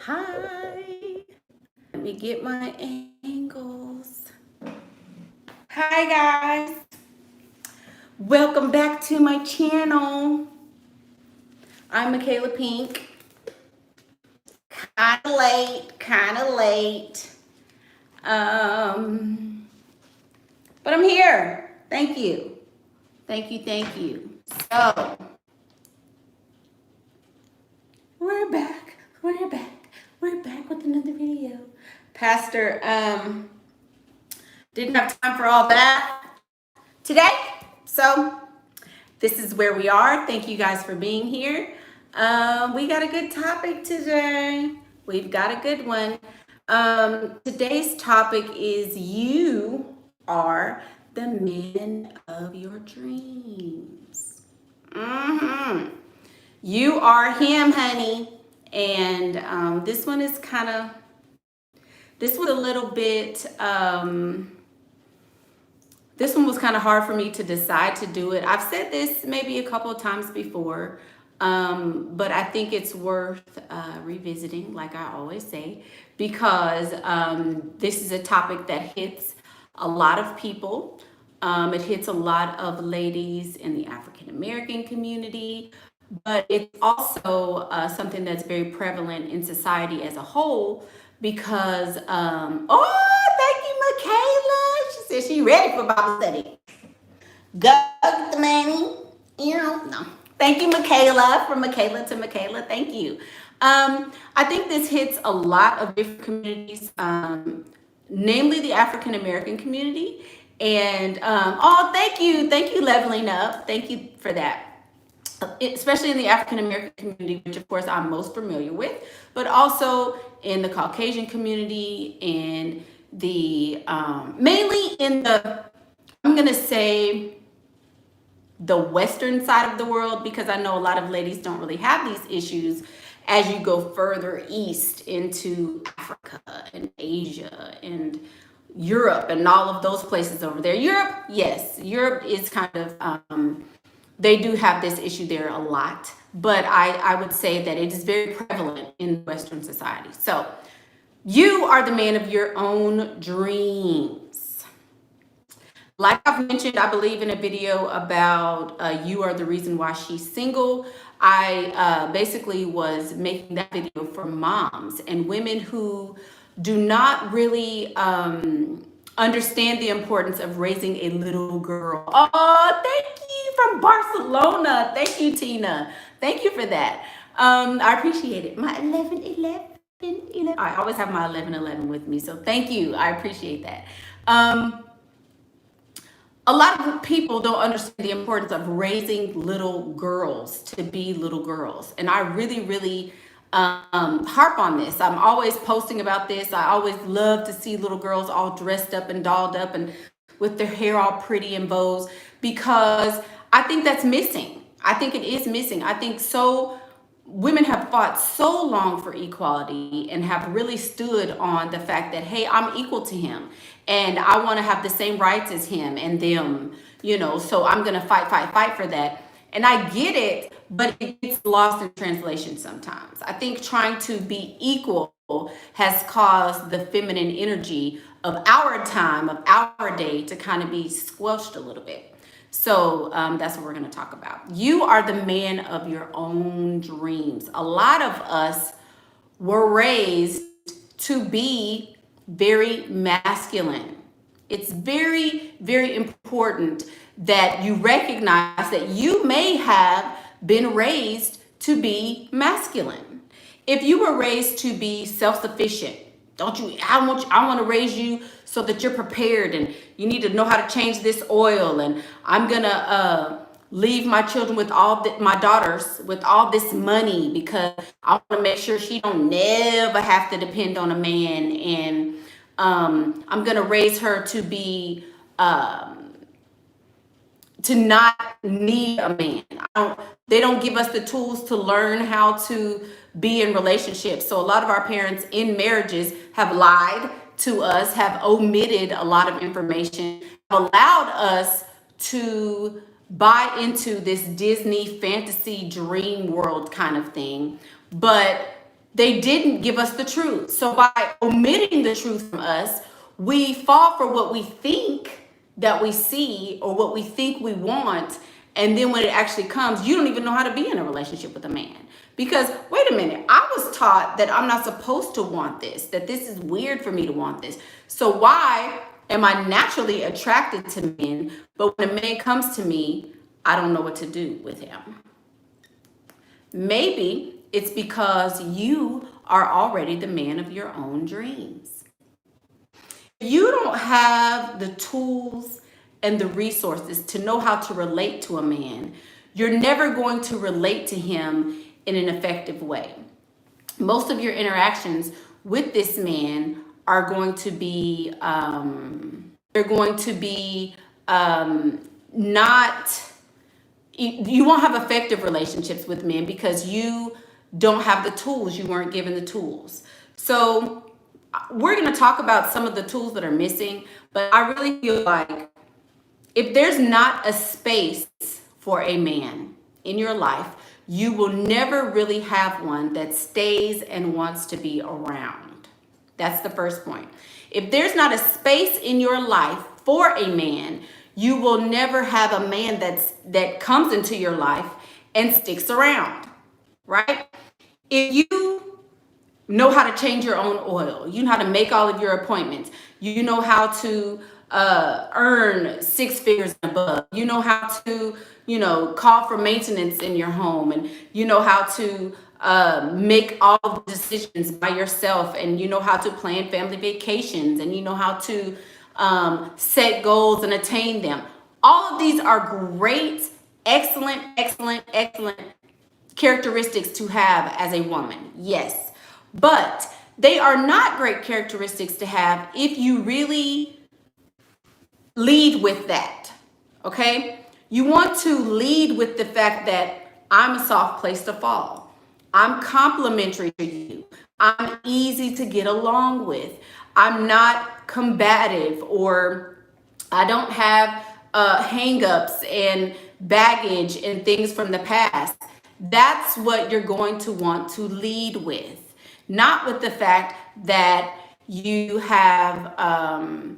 Hi. Let me get my angles. Hi, guys. Welcome back to my channel. I'm Michaela Pink. Kind of late. Um, but I'm here. Thank you. Thank you. So, we're back. We're back with another video. Pastor, didn't have time for all that today. So this is where we are. Thank you guys for being here. We got a good topic today. We've got a good one. Today's topic is you are the man of your dreams. You are him, honey. And this was a little bit, this one was kind of hard for me to decide to do it. I've said this maybe a couple of times before, but I think it's worth revisiting, like I always say, because this is a topic that hits a lot of people. It hits a lot of ladies in the African American community, but it's also something that's very prevalent in society as a whole because, oh, thank you, Michaela. She said she ready for Bible study. Go the money. No. Thank you, Michaela, from Michaela to Michaela. Thank you. I think this hits a lot of different communities, namely the African American community. And oh, thank you, leveling up. Thank you for that. Especially in the African American community, which of course I'm most familiar with, but also in the Caucasian community and the mainly in the, I'm gonna say, the Western side of the world, because I know a lot of ladies don't really have these issues as you go further east into Africa and Asia and Europe and all of those places over there. Europe, yes, Europe is kind of, they do have this issue there a lot, but I would say that it is very prevalent in Western society. So you are the man of your own dreams. Like I've mentioned, I believe in a video about you are the reason why she's single. I basically was making that video for moms and women who do not really understand the importance of raising a little girl. Oh, thank you from Barcelona. Thank you, Tina. Thank you for that. I appreciate it. My 11. I always have my 11 with me, so thank you. I appreciate that. A lot of people don't understand the importance of raising little girls to be little girls. And I really harp on this. I'm always posting about this. I always love to see little girls all dressed up and dolled up and with their hair all pretty and bows, because I think that's missing. I think it is missing. I think so women have fought so long for equality and have really stood on the fact that, hey, I'm equal to him and I want to have the same rights as him and them, so I'm going to fight for that. And I get it, but it gets lost in translation sometimes. I think trying to be equal has caused the feminine energy of our time, of our day, to kind of be squelched a little bit. So that's what we're going to talk about. You are the man of your own dreams. A lot of us were raised to be very masculine. It's very important that you recognize that you may have been raised to be masculine. If you were raised to be self-sufficient, don't you? I want to raise you so that you're prepared and you need to know how to change this oil. And I'm gonna leave my children with my daughters with all this money because I want to make sure she don't never have to depend on a man. And I'm gonna raise her to be to not need a man. They don't give us the tools to learn how to be in relationships. So a lot of our parents in marriages have lied to us, have omitted a lot of information, have allowed us to buy into this Disney fantasy dream world kind of thing. But They didn't give us the truth. So by omitting the truth from us, we fall for what we think that we see or what we think we want. And then when it actually comes, you don't even know how to be in a relationship with a man. Because wait a minute, I was taught that I'm not supposed to want this, that this is weird for me to want this. So why am I naturally attracted to men, but when a man comes to me, I don't know what to do with him? Maybe it's because you are already the man of your own dreams. If you don't have the tools and the resources to know how to relate to a man, you're never going to relate to him in an effective way. Most of your interactions with this man are going to be, not, you won't have effective relationships with men because you don't have the tools. You weren't given the tools. So we're going to talk about some of the tools that are missing, but I really feel like if there's not a space for a man in your life, you will never really have one that stays and wants to be around. That's the first point. If there's not a space in your life for a man, you will never have a man that comes into your life and sticks around, right? If you know how to change your own oil, you know how to make all of your appointments, you know how to earn 6 figures and above, you know how to, call for maintenance in your home, and you know how to make all the decisions by yourself, and you know how to plan family vacations, and you know how to set goals and attain them. All of these are great, excellent characteristics to have as a woman. Yes. But they are not great characteristics to have if you really lead with that. Okay? You want to lead with the fact that I'm a soft place to fall. I'm complimentary to you. I'm easy to get along with. I'm not combative, or I don't have hang-ups and baggage and things from the past. That's what you're going to want to lead with. Not with the fact that you have, I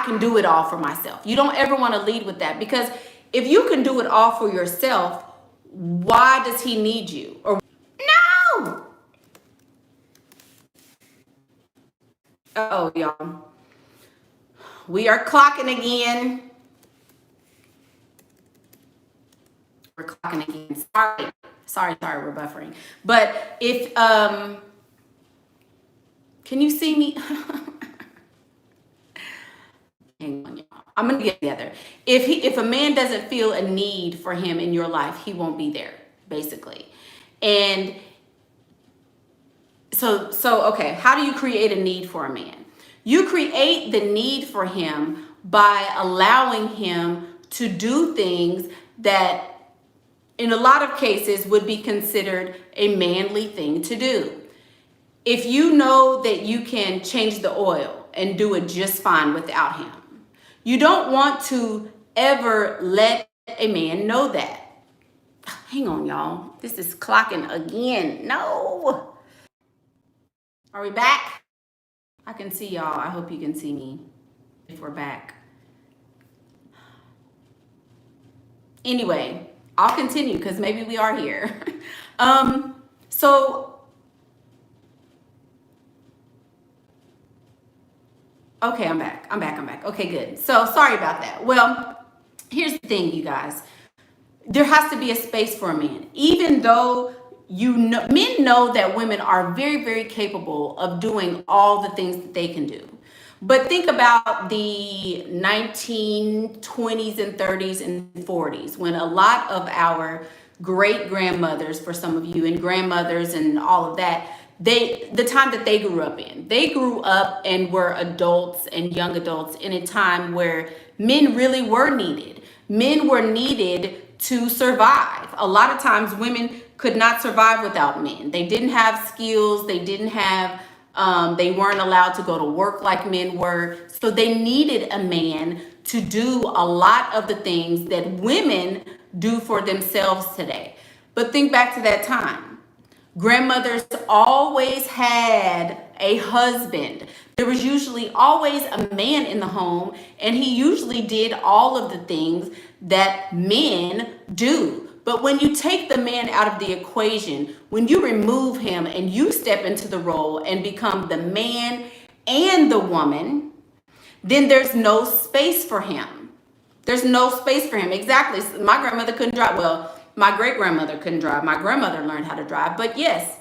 can do it all for myself. You don't ever want to lead with that, because if you can do it all for yourself, why does he need you? Or no! Oh, y'all. We are clocking again. We're clocking again. Sorry, we're buffering. But if, can you see me? Hang on, y'all. I'm gonna get together. If a man doesn't feel a need for him in your life, he won't be there, basically. And so okay, how do you create a need for a man? You create the need for him by allowing him to do things that in a lot of cases would be considered a manly thing to do. If you know that you can change the oil and do it just fine without him, you don't want to ever let a man know that. Hang on, y'all. This is clocking again. No. Are we back? I can see y'all. I hope you can see me if we're back. Anyway, I'll continue because maybe we are here. Okay, I'm back. Okay, good. So sorry about that. Well, here's the thing, you guys. There has to be a space for a man. Even though men know that women are very, very capable of doing all the things that they can do. But think about the 1920s and 30s and 40s, when a lot of our great grandmothers, for some of you, and grandmothers and all of that, the time that they grew up and were adults and young adults in a time where men really were needed. Men were needed to survive. A lot of times women could not survive without men. They didn't have skills. They didn't have, they weren't allowed to go to work like men were. So they needed a man to do a lot of the things that women do for themselves today. But think back to that time. Grandmothers always had a husband. There was usually always a man in the home, and he usually did all of the things that men do. But when you take the man out of the equation, when you remove him and you step into the role and become the man and the woman, then there's no space for him. There's no space for him. Exactly. My grandmother couldn't drive. Well, my great grandmother couldn't drive. My grandmother learned how to drive. But yes,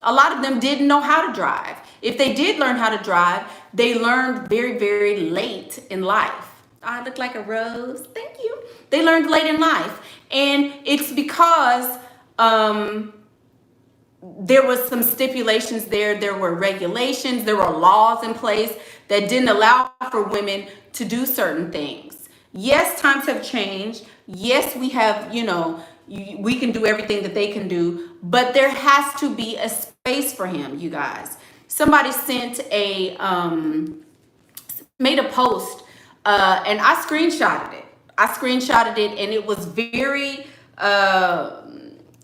a lot of them didn't know how to drive. If they did learn how to drive, they learned very, very late in life. I look like a rose. Thank you. They learned late in life. And it's because there was some stipulations there. There were regulations. There were laws in place that didn't allow for women to do certain things. Yes, times have changed. Yes, we have, we can do everything that they can do, but there has to be a space for him, you guys. Somebody made a post, and I screenshotted it. And it was very,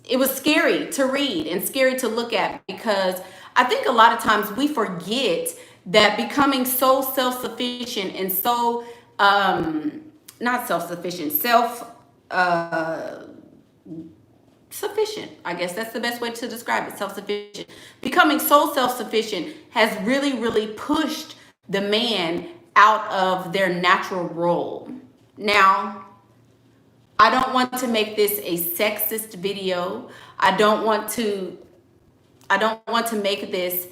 it was scary to read and scary to look at, because I think a lot of times we forget that becoming so self-sufficient and so, not self-sufficient, sufficient. I guess that's the best way to describe it. Self-sufficient. Becoming so self-sufficient has really, really pushed the man out of their natural role. Now, I don't want to make this a sexist video. I don't want to make this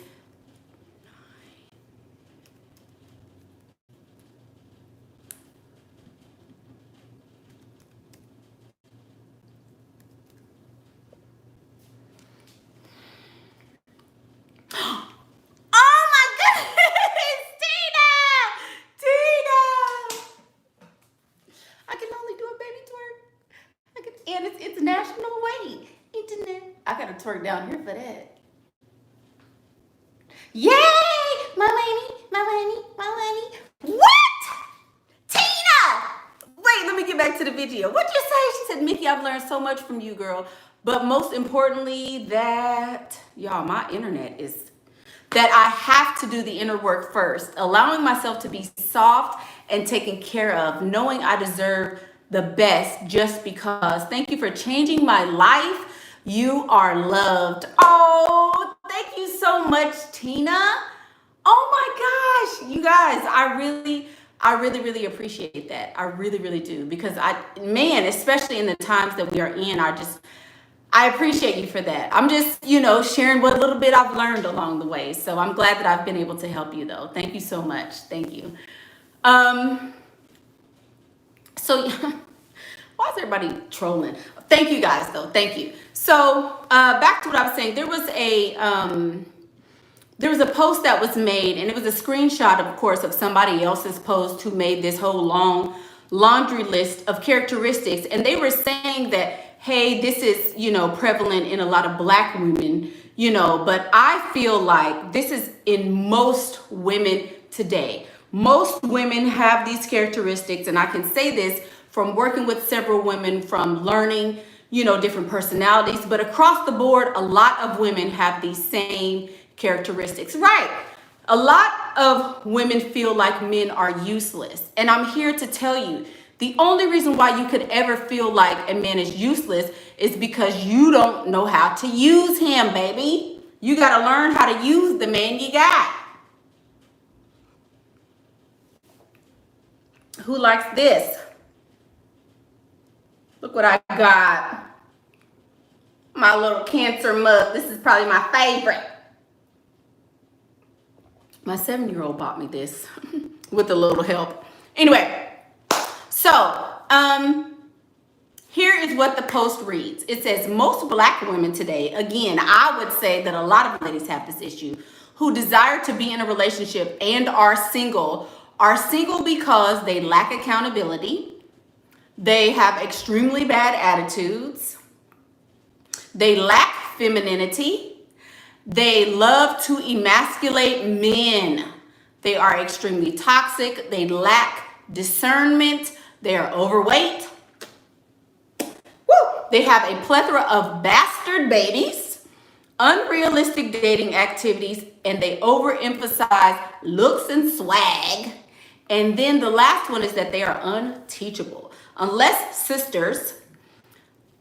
and it's national weight. Internet. I gotta twerk down here for that. Yay! My money. What? Tina! Wait, let me get back to the video. What'd you say? She said, Mickey, I've learned so much from you, girl. But most importantly, that, y'all, my internet is, that I have to do the inner work first. Allowing myself to be soft and taken care of. Knowing I deserve the best just because. Thank you for changing my life. You are loved. Oh, thank you so much, Tina. Oh my gosh, you guys, I really appreciate that. I really do, because especially in the times that we are in, I appreciate you for that. I'm just, sharing what little bit I've learned along the way. So I'm glad that I've been able to help you, though. Thank you so much. Thank you. So why is everybody trolling? Thank you guys, though. Thank you. So back to what I was saying. There was a post that was made, and it was a screenshot, of course, of somebody else's post who made this whole long laundry list of characteristics. And they were saying that, hey, this is, prevalent in a lot of Black women, but I feel like this is in most women today. Most women have these characteristics, and I can say this from working with several women, from learning, different personalities, but across the board, a lot of women have these same characteristics, right? A lot of women feel like men are useless, and I'm here to tell you, the only reason why you could ever feel like a man is useless is because you don't know how to use him, baby. You got to learn how to use the man you got. Who likes this? Look what I got. My little Cancer mug. This is probably my favorite. My 7-year-old bought me this with a little help. Anyway, so here is what the post reads. It says, most Black women today, again, I would say that a lot of ladies have this issue, who desire to be in a relationship and are single because they lack accountability. They have extremely bad attitudes. They lack femininity. They love to emasculate men. They are extremely toxic. They lack discernment. They are overweight. Woo! They have a plethora of bastard babies. unrealistic dating activities, and they overemphasize looks and swag. And then the last one is that they are unteachable. Unless sisters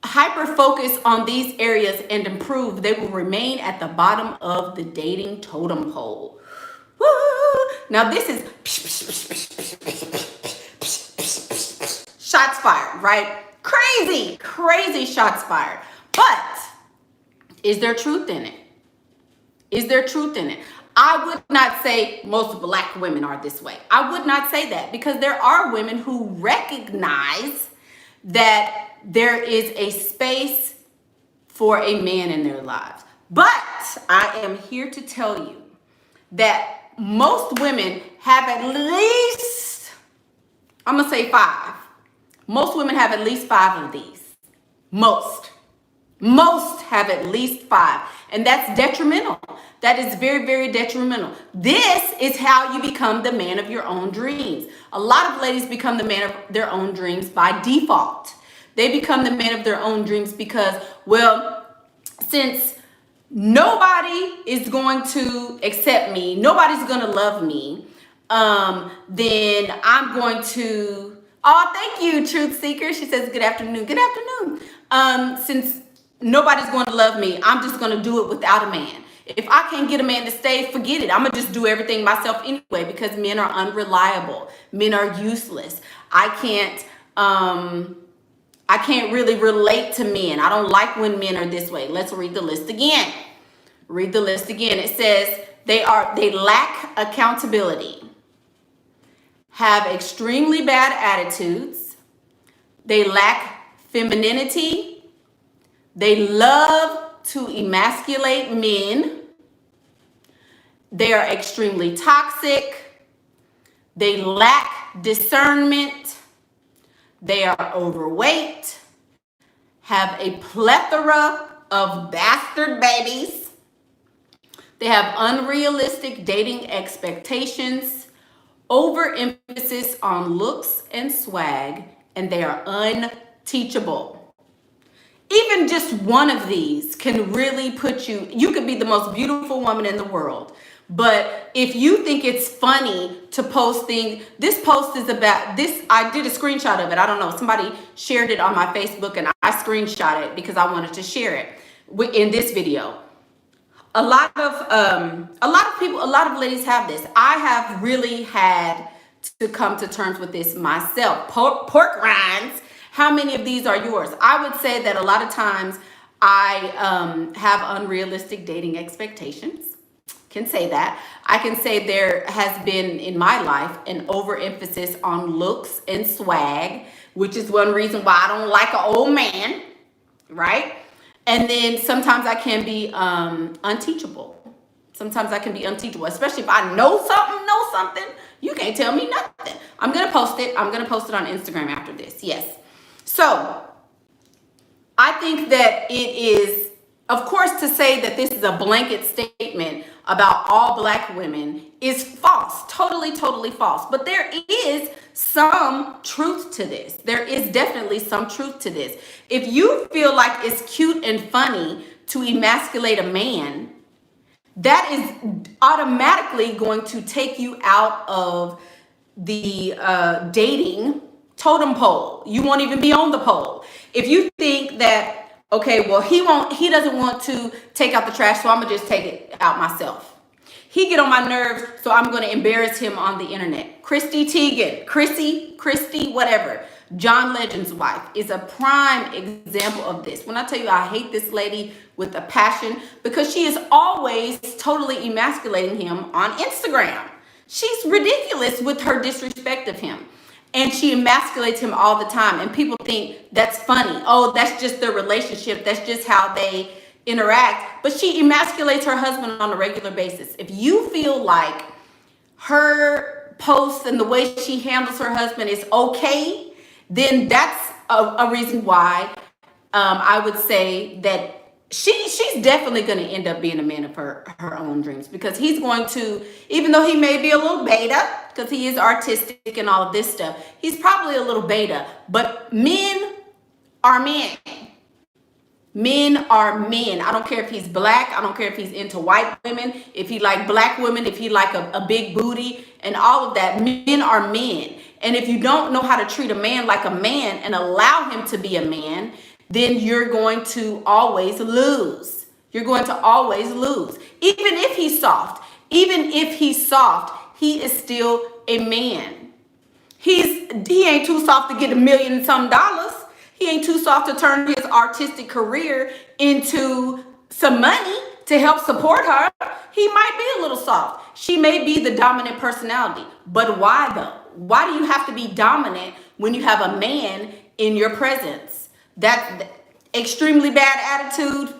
hyper focus on these areas and improve, they will remain at the bottom of the dating totem pole. Woo! Now this is shots fired, right? Crazy shots fired. But is there truth in it? Is there truth in it? I would not say most black women are this way. I would not say that, because there are women who recognize that there is a space for a man in their lives. But I am here to tell you that most women have at least, I'm gonna say 5. Most women have at least 5 of these. Most have at least 5. And that's detrimental. That is very detrimental. This is how you become the man of your own dreams. A lot of ladies become the man of their own dreams by default. They become the man of their own dreams because, well, since nobody is going to accept me, nobody's going to love me, then I'm going to, oh, thank you, Truth Seeker. She says, good afternoon. Good afternoon. Since nobody's going to love me, I'm just going to do it without a man. If I can't get a man to stay, forget it. I'm going to just do everything myself anyway, because men are unreliable. Men are useless. I can't really relate to men. I don't like when men are this way. Let's read the list again. Read the list again. It says they lack accountability, have extremely bad attitudes, they lack femininity, they love to emasculate men, they are extremely toxic, they lack discernment, they are overweight, have a plethora of bastard babies, they have unrealistic dating expectations, overemphasis on looks and swag, and they are unteachable. Even just one of these can really put you, you could be the most beautiful woman in the world. But if you think it's funny to post things, this post is about this. I did a screenshot of it. I don't know. Somebody shared it on my Facebook and I screenshot it because I wanted to share it in this video. A lot of people, a lot of ladies have this. I have really had to come to terms with this myself. Pork rinds. How many of these are yours? I would say that a lot of times I have unrealistic dating expectations. Can say that. I can say there has been in my life an overemphasis on looks and swag, which is one reason why I don't like an old man, right? And then sometimes I can be unteachable. Sometimes I can be unteachable, especially if I know something, you can't tell me nothing. I'm going to post it. I'm going to post it on Instagram after this. Yes. So I think that it is, of course, to say that this is a blanket statement about all black women is false. Totally false. But there is some truth to this. There is definitely some truth to this. If you feel like it's cute and funny to emasculate a man, that is automatically going to take you out of the dating totem pole. You won't even be on the pole. If you think that, okay, well, he doesn't want to take out the trash, so I'm gonna just take it out myself. He get on my nerves, so I'm gonna embarrass him on the internet. Christy Teigen, Christy, whatever. John Legend's wife is a prime example of this. When I tell you I hate this lady with a passion, because she is always totally emasculating him on Instagram. She's ridiculous with her disrespect of him. And she emasculates him all the time. And people think that's funny. Oh, that's just their relationship. That's just how they interact. But she emasculates her husband on a regular basis. If you feel like her posts and the way she handles her husband is okay, then that's a reason why I would say that she's definitely going to end up being a man of her own dreams, because he's going to, even though he may be a little beta, because he is artistic and all of this stuff, he's probably a little beta, but men are men. Men are men. I don't care if he's black. I don't care if he's into white women, if he like black women, if he like a big booty and all of that. Men are men. And if you don't know how to treat a man like a man and allow him to be a man, then you're going to always lose. You're going to always lose. Even if he's soft, he is still a man. He ain't too soft to get $1 million and some dollars. He ain't too soft to turn his artistic career into some money to help support her. He might be a little soft. She may be the dominant personality. But why though? Why do you have to be dominant when you have a man in your presence? That extremely bad attitude,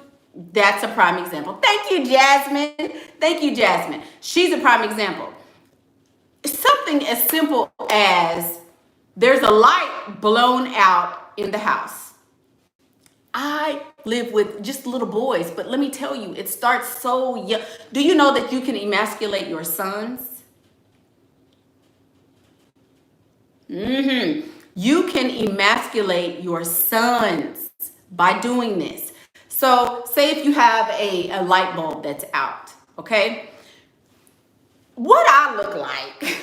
that's a prime example. Thank you, Jasmine. Thank you, Jasmine. She's a prime example. Something as simple as there's a light blown out in the house. I live with just little boys, but let me tell you, it starts so young. Do you know that you can emasculate your sons? You can emasculate your sons by doing this. So say if you have a light bulb that's out, okay? What I look like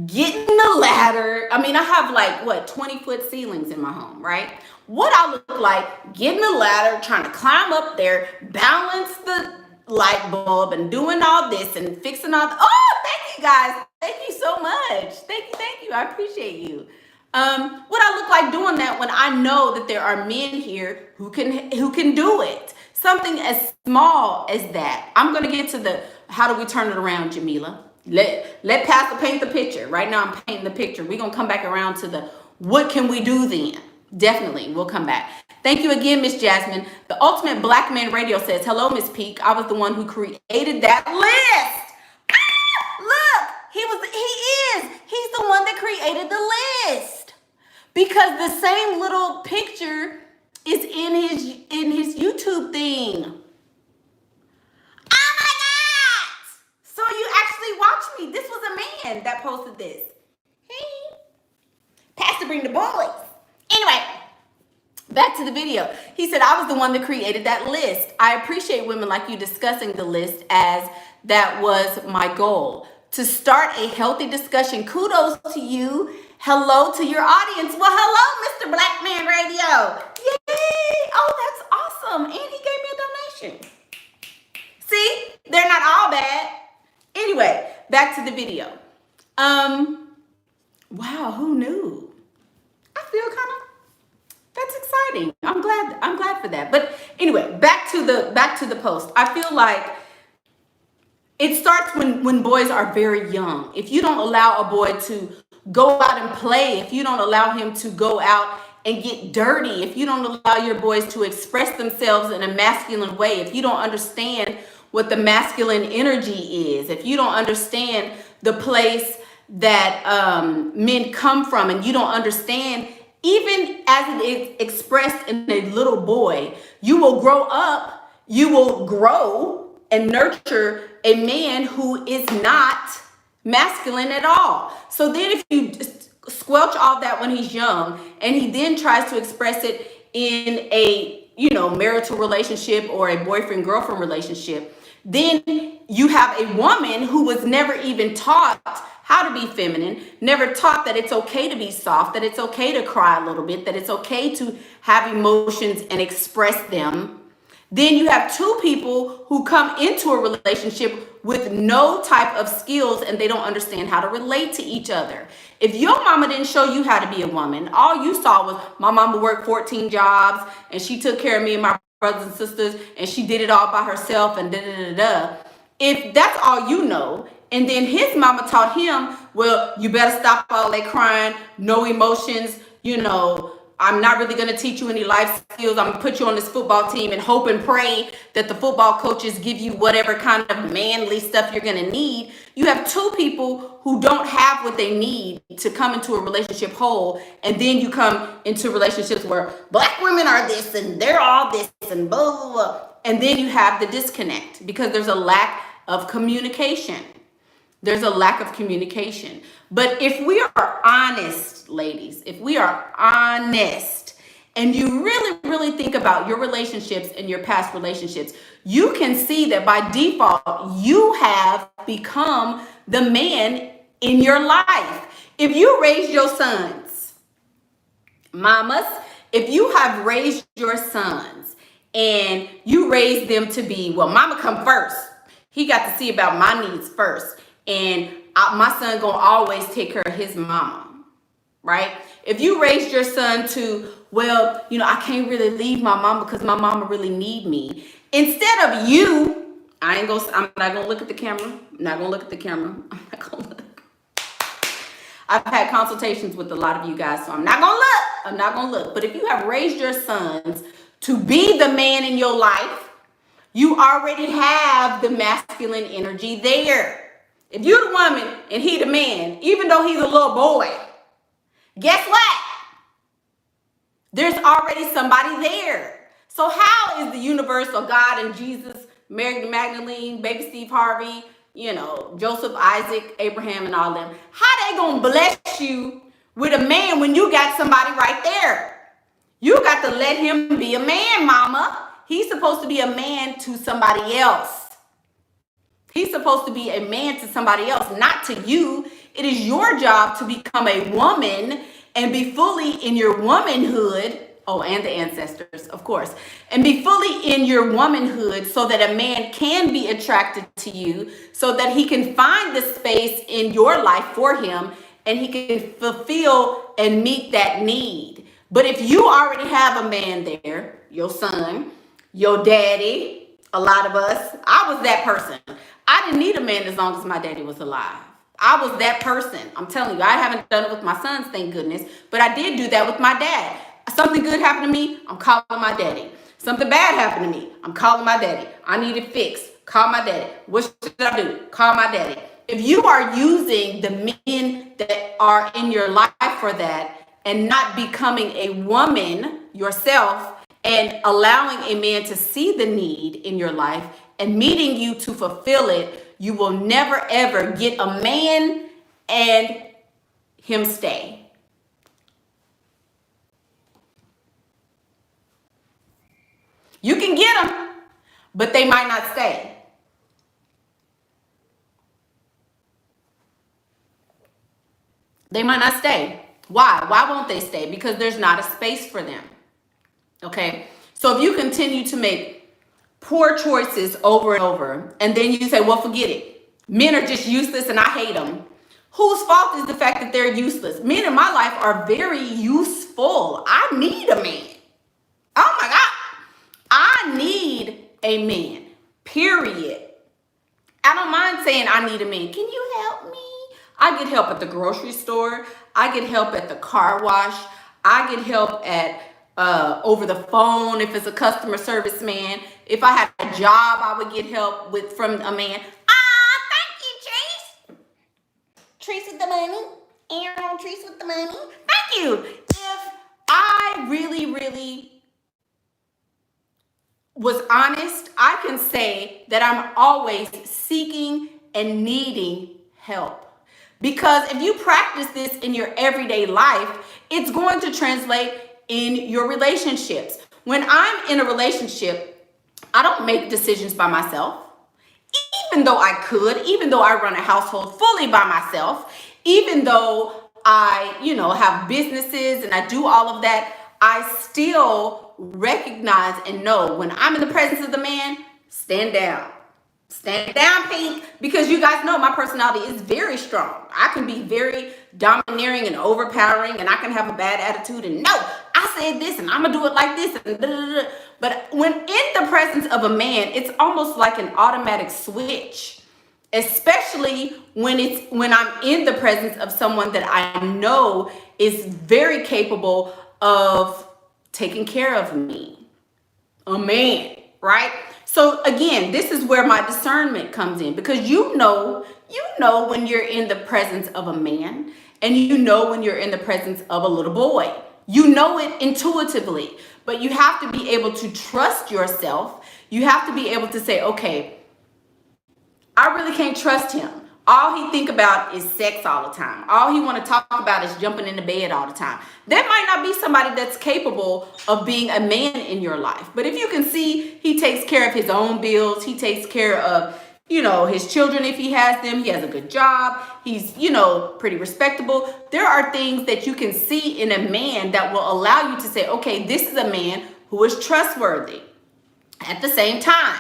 getting the ladder. I mean, I have like, 20-foot ceilings in my home, right? What I look like getting the ladder, trying to climb up there, balance the light bulb and doing all this and fixing all oh, thank you guys. Thank you so much. Thank you. I appreciate you. What I look like doing that when I know that there are men here who can do it. Something as small as that. I'm going to get to the, how do we turn it around, Jamila? Let Pastor paint the picture. Right now I'm painting the picture. We're going to come back around to the, what can we do then? Definitely, we'll come back. Thank you again, Miss Jasmine. The Ultimate Black Man Radio says, hello, Miss Peak. I was the one who created that list. Look, he's the one that created the list. Because the same little picture is in his YouTube thing. Oh my God! So you actually watched me. This was a man that posted this. Hey, Pastor, bring the boys. Anyway, back to the video. He said, I was the one that created that list. I appreciate women like you discussing the list, as that was my goal. To start a healthy discussion. Kudos to you. Hello to your audience. Well, hello, Mr. Black Man Radio. Yay! Oh, that's awesome. And he gave me a donation. See, they're not all bad. Anyway, back to the video. Wow, who knew? I feel that's exciting. I'm glad for that. But anyway, back to the post. I feel like it starts when boys are very young. If you don't allow a boy to go out and play, if you don't allow him to go out and get dirty, if you don't allow your boys to express themselves in a masculine way, if you don't understand what the masculine energy is, if you don't understand the place that men come from, and you don't understand, even as it is expressed in a little boy, you will grow up, you will grow and nurture a man who is not masculine at all. So then if you squelch all that when he's young, and he then tries to express it in a, marital relationship or a boyfriend-girlfriend relationship, then you have a woman who was never even taught how to be feminine, never taught that it's okay to be soft, that it's okay to cry a little bit, that it's okay to have emotions and express them. Then you have two people who come into a relationship with no type of skills, and they don't understand how to relate to each other. If your mama didn't show you how to be a woman, all you saw was my mama worked 14 jobs and she took care of me and my brothers and sisters, and she did it all by herself and da-da-da-da. If that's all you know, and then his mama taught him, well, you better stop all that crying, no emotions, I'm not really going to teach you any life skills. I'm going to put you on this football team and hope and pray that the football coaches give you whatever kind of manly stuff you're going to need. You have two people who don't have what they need to come into a relationship whole. And then you come into relationships where black women are this and they're all this and blah, blah, blah. And then you have the disconnect because there's a lack of communication. There's a lack of communication. But if we are honest, ladies, if we are honest and you really, really think about your relationships and your past relationships, you can see that by default, you have become the man in your life. If you raise your sons, mamas, if you have raised your sons and you raise them to be, well, mama come first. He got to see about my needs first. And my son gonna always take care of his mama, right? If you raised your son to, well, I can't really leave my mama because my mama really need me. Instead of you, I'm not gonna look at the camera. I'm not gonna look at the camera. I'm not gonna look. I've had consultations with a lot of you guys, so I'm not gonna look. I'm not gonna look. But if you have raised your sons to be the man in your life, you already have the masculine energy there. If you're the woman and he the man, even though he's a little boy, guess what? There's already somebody there. So how is the universe or God and Jesus, Mary Magdalene, baby Steve Harvey, Joseph, Isaac, Abraham, and all them, how they gonna bless you with a man when you got somebody right there? You got to let him be a man, mama. He's supposed to be a man to somebody else. He's supposed to be a man to somebody else, not to you. It is your job to become a woman and be fully in your womanhood. Oh, and the ancestors, of course. And be fully in your womanhood so that a man can be attracted to you, so that he can find the space in your life for him and he can fulfill and meet that need. But if you already have a man there, your son, your daddy, a lot of us, I was that person. I didn't need a man as long as my daddy was alive. I was that person. I'm telling you, I haven't done it with my sons, thank goodness, but I did do that with my dad. Something good happened to me, I'm calling my daddy. Something bad happened to me, I'm calling my daddy. I need it fixed, call my daddy. What should I do? Call my daddy. If you are using the men that are in your life for that and not becoming a woman yourself and allowing a man to see the need in your life and meeting you to fulfill it, you will never ever get a man and him stay. You can get them, but they might not stay. They might not stay. Why? Why won't they stay? Because there's not a space for them. Okay? So if you continue to make poor choices over and over, and then you say, well, forget it. Men are just useless and I hate them. Whose fault is the fact that they're useless? Men in my life are very useful. I need a man. Oh my God. I need a man, period. I don't mind saying I need a man. Can you help me? I get help at the grocery store. I get help at the car wash. I get help at over the phone if it's a customer service man. If I had a job, I would get help from a man. Thank you, Trace. Trace with the money. Aaron, Trace with the money. Thank you. If I really, really was honest, I can say that I'm always seeking and needing help. Because if you practice this in your everyday life, it's going to translate in your relationships. When I'm in a relationship, I don't make decisions by myself. Even though I could, even though I run a household fully by myself, even though I, have businesses and I do all of that, I still recognize and know when I'm in the presence of the man, stand down. Stand down, Pink, because you guys know my personality is very strong. I can be very domineering and overpowering, and I can have a bad attitude, and no, I said this, and I'm going to do it like this, and blah, blah, blah. But when in the presence of a man, it's almost like an automatic switch, especially when I'm in the presence of someone that I know is very capable of taking care of me, a man, right? So again, this is where my discernment comes in, because you know when you're in the presence of a man, and you know when you're in the presence of a little boy. You know it intuitively, but you have to be able to trust yourself. You have to be able to say, okay, I really can't trust him. All he think about is sex all the time. All he want to talk about is jumping into bed all the time. That might not be somebody that's capable of being a man in your life. But if you can see he takes care of his own bills, he takes care of, his children if he has them, he has a good job, he's, pretty respectable. There are things that you can see in a man that will allow you to say, okay, this is a man who is trustworthy. At the same time,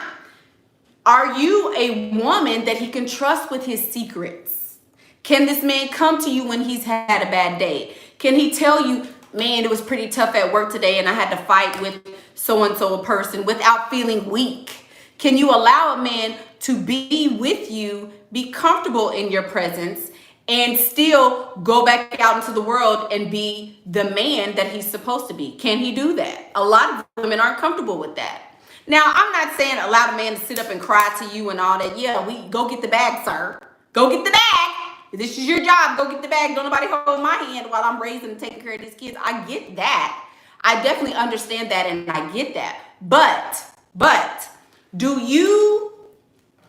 are you a woman that he can trust with his secrets? Can this man come to you when he's had a bad day? Can he tell you, man, it was pretty tough at work today and I had to fight with so-and-so a person without feeling weak? Can you allow a man to be with you, be comfortable in your presence, and still go back out into the world and be the man that he's supposed to be? Can he do that? A lot of women aren't comfortable with that. Now, I'm not saying allow a man to sit up and cry to you and all that. Yeah, we go get the bag, sir. Go get the bag. This is your job. Go get the bag. Don't nobody hold my hand while I'm raising and taking care of these kids. I get that. I definitely understand that and I get that. But do you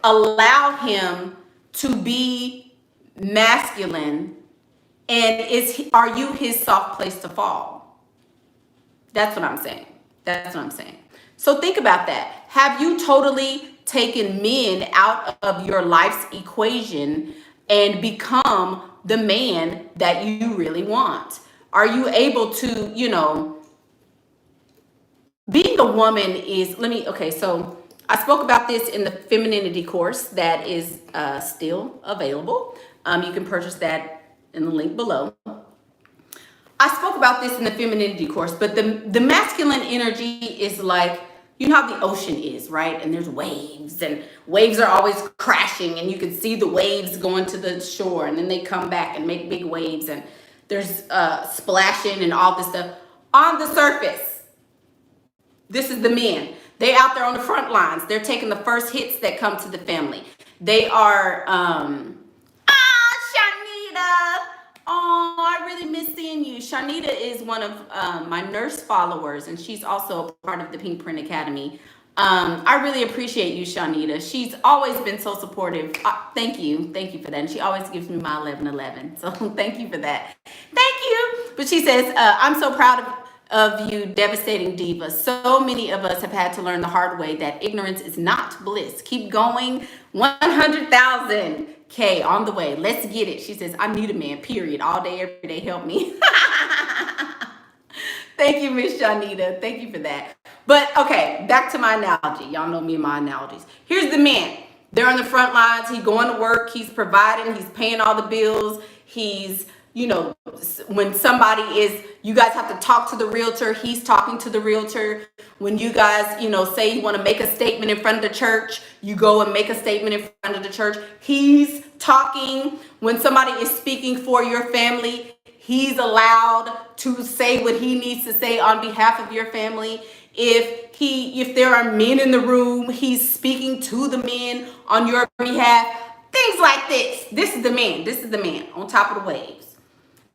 allow him to be masculine, and are you his soft place to fall? That's what I'm saying. That's what I'm saying. So think about that. Have you totally taken men out of your life's equation and become the man that you really want? Are you able to, being a woman is, so I spoke about this in the femininity course that is still available. You can purchase that in the link below. I spoke about this in the femininity course, but the masculine energy is like, you know how the ocean is, right? And there's waves, and waves are always crashing, and you can see the waves going to the shore, and then they come back and make big waves, and there's splashing and all this stuff. On the surface, this is the men. They're out there on the front lines. They're taking the first hits that come to the family. They are, Shanita. Oh, I really miss seeing you. Shanita is one of my nurse followers, and she's also a part of the PinkPrint Academy. I really appreciate you, Shanita. She's always been so supportive. Thank you for that. And she always gives me my 1111. So thank you for that. Thank you. But she says, I'm so proud of you, devastating diva. So many of us have had to learn the hard way that ignorance is not bliss. Keep going. 100,000. K on the way. Let's get it. She says, I need a man, period. All day, every day. Help me. Thank you, Miss Shanita. Thank you for that. But okay, back to my analogy. Y'all know me and my analogies. Here's the man. They're on the front lines. He's going to work. He's providing. He's paying all the bills. He's, when somebody is, you guys have to talk to the realtor. He's talking to the realtor. When you guys, say you want to make a statement in front of the church, you go and make a statement in front of the church. He's talking. When somebody is speaking for your family, he's allowed to say what he needs to say on behalf of your family. If there are men in the room, he's speaking to the men on your behalf. Things like this. This is the man. This is the man on top of the waves.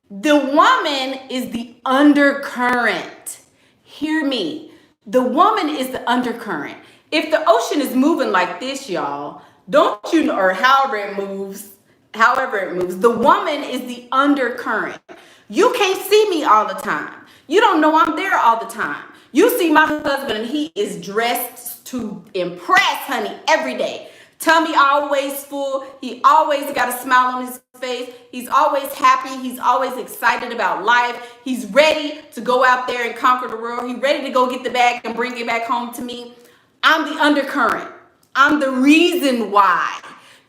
The woman is the undercurrent. Hear me. The woman is the undercurrent. If the ocean is moving like this, y'all, don't you know, or however it moves, the woman is the undercurrent. You can't see me all the time. You don't know I'm there all the time. You see my husband and he is dressed to impress, honey, every day. Tummy always full. He always got a smile on his face. He's always happy. He's always excited about life. He's ready to go out there and conquer the world. He's ready to go get the bag and bring it back home to me. I'm the undercurrent. I'm the reason why.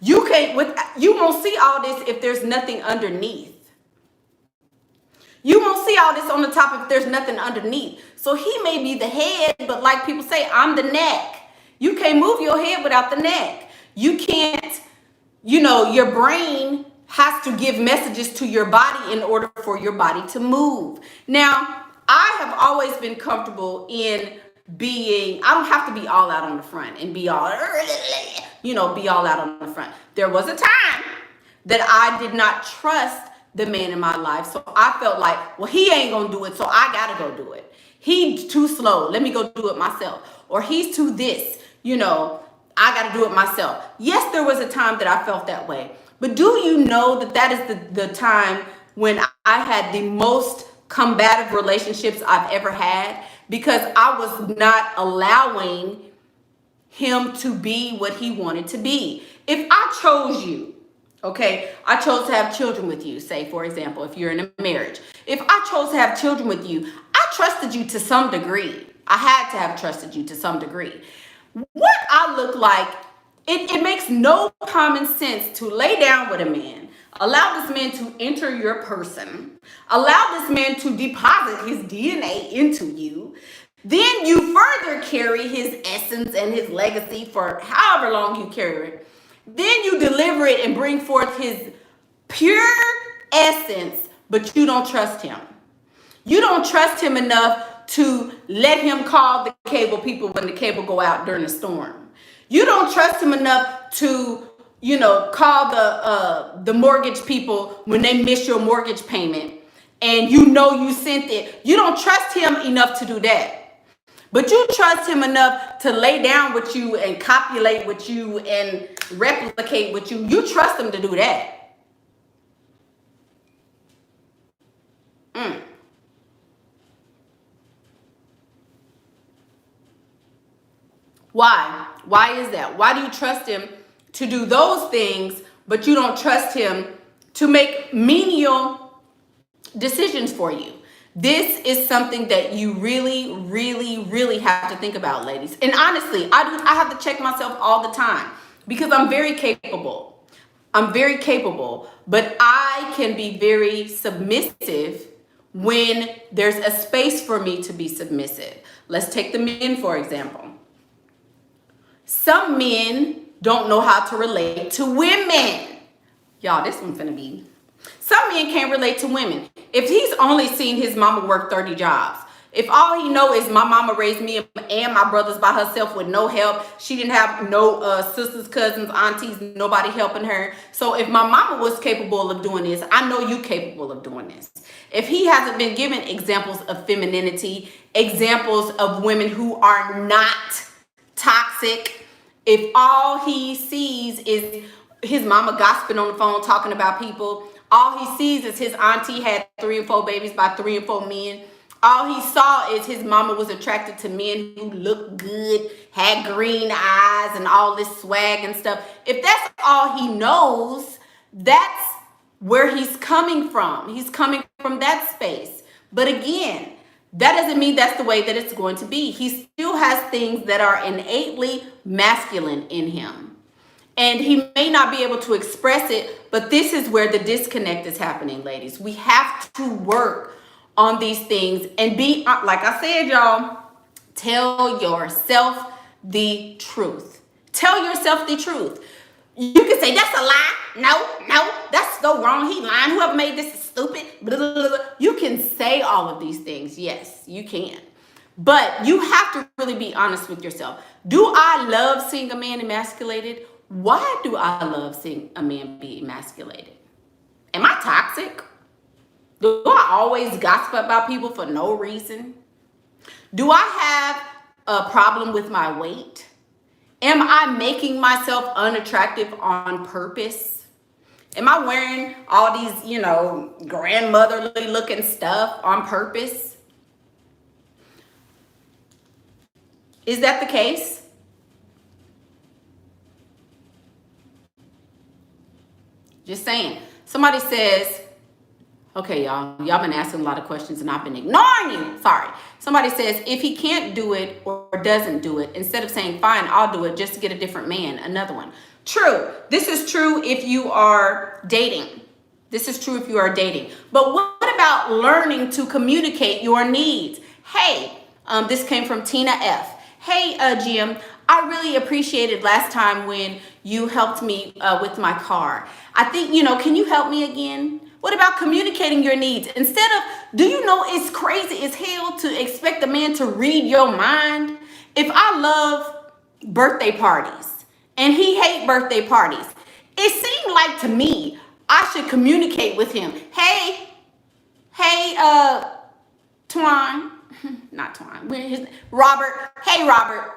You won't see all this if there's nothing underneath. You won't see all this on the top if there's nothing underneath. So he may be the head, but like people say, I'm the neck. You can't move your head without the neck. You can't, your brain has to give messages to your body in order for your body to move. Now, I have always been comfortable in I don't have to be all out on the front and be all, be all out on the front. There was a time that I did not trust the man in my life. So I felt like, well, he ain't going to do it, so I got to go do it. He's too slow. Let me go do it myself. Or he's too this, I got to do it myself. Yes, there was a time that I felt that way. But do you know that that is the time when I had the most combative relationships I've ever had? Because I was not allowing him to be what he wanted to be. If I chose you, okay, I chose to have children with you, say, for example, if you're in a marriage. If I chose to have children with you, I trusted you to some degree. I had to have trusted you to some degree. What I look like, it makes no common sense to lay down with a man, allow this man to enter your person, allow this man to deposit his DNA into you. Then you further carry his essence and his legacy for however long you carry it. Then you deliver it and bring forth his pure essence, but you don't trust him. You don't trust him enough to let him call the cable people when the cable go out during a storm. You don't trust him enough to, call the mortgage people when they miss your mortgage payment and you sent it. You don't trust him enough to do that. But you trust him enough to lay down with you and copulate with you and replicate with you. You trust him to do that. Why? Why is that? Why do you trust him to do those things, but you don't trust him to make menial decisions for you? This is something that you really, really, really have to think about, ladies. And honestly, I have to check myself all the time because I'm very capable. I'm very capable, but I can be very submissive when there's a space for me to be submissive. Let's take the men, for example. Some men don't know how to relate to women. Y'all, this one's gonna be... Some men can't relate to women. If he's only seen his mama work 30 jobs, if all he know is my mama raised me and my brothers by herself with no help, she didn't have no sisters, cousins, aunties, nobody helping her. So if my mama was capable of doing this, I know you capable of doing this. If he hasn't been given examples of femininity, examples of women who are not toxic, if all he sees is his mama gossiping on the phone talking about people, all he sees is his auntie had 3 and 4 babies by 3 and 4 men, all he saw is his mama was attracted to men who looked good, had green eyes and all this swag and stuff. If that's all he knows, that's where he's coming from. He's coming from that space. But again, that doesn't mean that's the way that it's going to be. He still has things that are innately masculine in him. And he may not be able to express it, but this is where the disconnect is happening, ladies. We have to work on these things and be, like I said, y'all, tell yourself the truth. Tell yourself the truth. You can say, that's a lie. No, that's so wrong. He lying. Whoever made this is stupid. Blah, blah, blah. You can say all of these things. Yes, you can. But you have to really be honest with yourself. Do I love seeing a man emasculated? Why do I love seeing a man be emasculated? Am I toxic? Do I always gossip about people for no reason? Do I have a problem with my weight? Am I making myself unattractive on purpose? Am I wearing all these, grandmotherly looking stuff on purpose? Is that the case? Just saying. Somebody says, okay, y'all been asking a lot of questions and I've been ignoring you. Sorry. Somebody says, if he can't do it or doesn't do it, instead of saying, fine, I'll do it just to get a different man. Another one. True. This is true if you are dating. This is true if you are dating. But what about learning to communicate your needs? Hey, this came from Tina F. Hey, Jim, I really appreciated last time when you helped me with my car. I think, can you help me again? What about communicating your needs? Instead of, do you know it's crazy as hell to expect a man to read your mind? If I love birthday parties and he hates birthday parties, it seemed like to me, I should communicate with him. Hey, Twine, not Twine, Robert. Hey, Robert,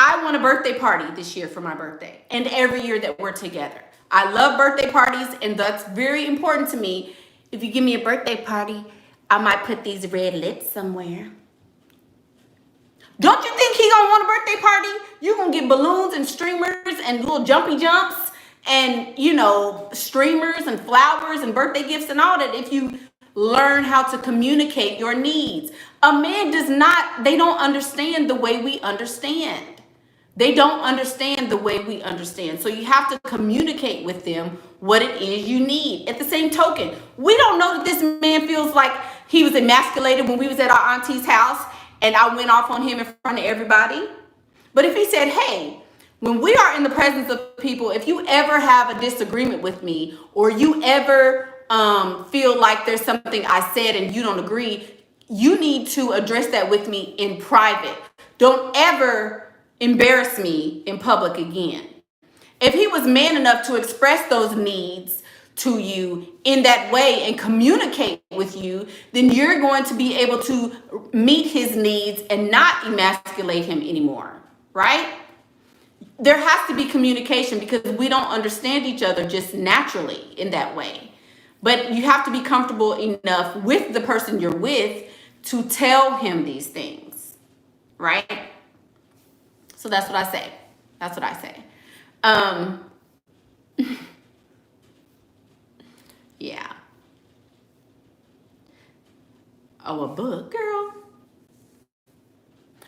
I want a birthday party this year for my birthday and every year that we're together. I love birthday parties, and that's very important to me. If you give me a birthday party, I might put these red lips somewhere. Don't you think he gonna want a birthday party? You gonna get balloons and streamers and little jumpy jumps and, you know, streamers and flowers and birthday gifts and all that if you learn how to communicate your needs. A man does not, they don't understand the way we understand. They don't understand the way we understand. So you have to communicate with them what it is you need. At the same token, we don't know that this man feels like he was emasculated when we was at our auntie's house and I went off on him in front of everybody. But if he said, hey, when we are in the presence of people, if you ever have a disagreement with me or you ever feel like there's something I said and you don't agree, you need to address that with me in private. Don't ever embarrass me in public again. If he was man enough to express those needs to you in that way and communicate with you, then you're going to be able to meet his needs and not emasculate him anymore, right? There has to be communication because we don't understand each other just naturally in that way. But you have to be comfortable enough with the person you're with to tell him these things, right? So that's what I say. That's what I say. Yeah. Oh, a book, girl.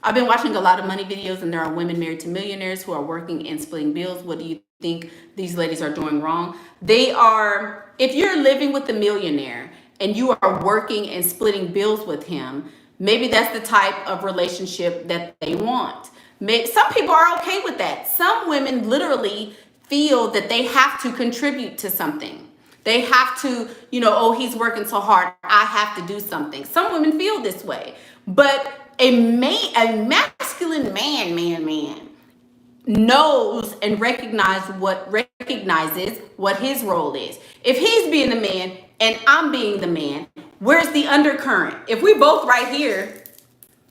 I've been watching a lot of money videos, and there are women married to millionaires who are working and splitting bills. What do you think these ladies are doing wrong? They are, if you're living with a millionaire and you are working and splitting bills with him, maybe that's the type of relationship that they want. Some people are okay with that. Some women literally feel that they have to contribute to something. They have to, you know, oh, he's working so hard, I have to do something. Some women feel this way. But a masculine man knows and recognizes what his role is. If he's being the man and I'm being the man, where's the undercurrent? If we both right here,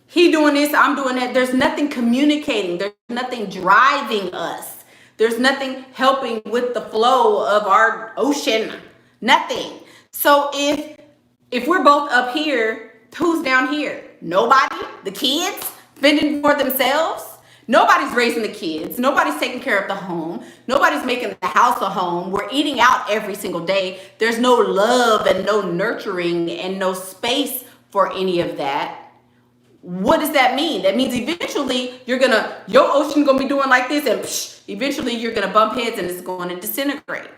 he doing this, I'm doing that, there's nothing communicating. There's nothing driving us. There's nothing helping with the flow of our ocean. Nothing. So if we're both up here, who's down here? Nobody? The kids fending for themselves? Nobody's raising the kids. Nobody's taking care of the home. Nobody's making the house a home. We're eating out every single day. There's no love and no nurturing and no space for any of that. What does that mean? That means eventually your ocean gonna be doing like this, and eventually you're gonna bump heads and it's going to disintegrate.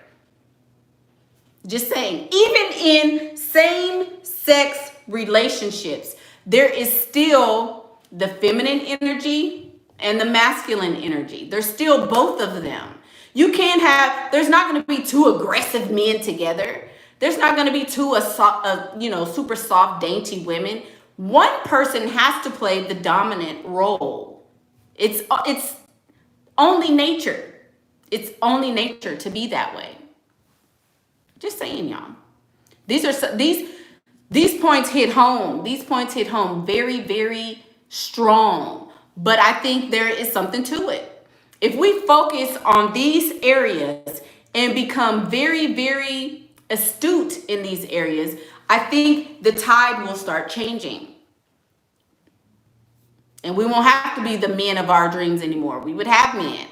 Just saying. Even in same-sex relationships, there is still the feminine energy and the masculine energy. There's still both of them. There's not going to be two aggressive men together. There's not going to be two super soft, dainty women. One person has to play the dominant role. It's only nature. It's only nature to be that way. Just saying, y'all. These points hit home. These points hit home very, very strong. But I think there is something to it. If we focus on these areas and become very, very astute in these areas, I think the tide will start changing. And we won't have to be the men of our dreams anymore. We would have men.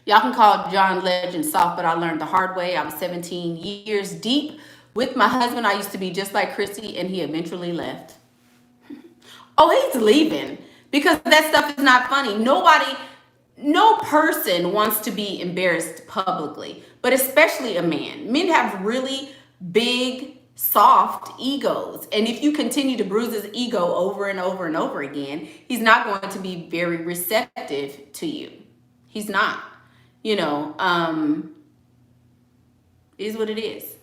Y'all can call John Legend soft, but I learned the hard way. I was 17 years deep with my husband. I used to be just like Chrissy, and he eventually left. Oh, he's leaving because that stuff is not funny. No person wants to be embarrassed publicly, but especially a man. Men have really big, soft egos. And if you continue to bruise his ego over and over and over again, he's not going to be very receptive to you. He's not. Is what it is.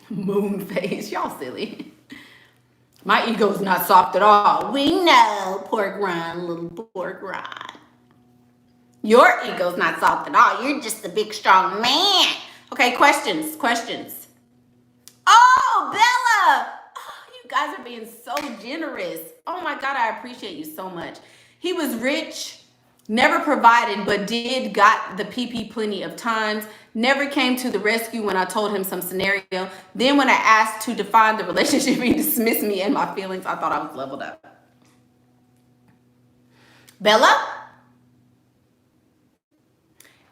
Moon face, y'all silly. My ego's not soft at all. We know, pork rind, little pork rind. Your ego's not soft at all. You're just a big, strong man. Okay, questions. Oh, Bella. Oh, you guys are being so generous. Oh my God, I appreciate you so much. He was rich, never provided, but did got the PP plenty of times. Never came to the rescue when I told him some scenario. Then when I asked to define the relationship, he dismissed me and my feelings. I thought I was leveled up. Bella,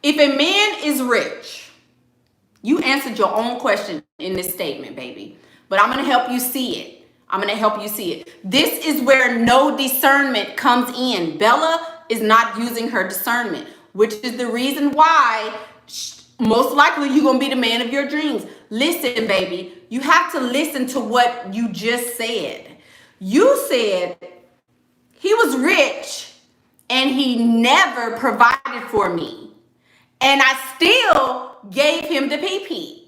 if a man is rich, you answered your own question in this statement, baby. But I'm going to help you see it. I'm going to help you see it. This is where no discernment comes in. Bella is not using her discernment, which is the reason why most likely you're going to be the man of your dreams. Listen, baby, you have to listen to what you just said. You said he was rich and he never provided for me, and I still gave him the PP.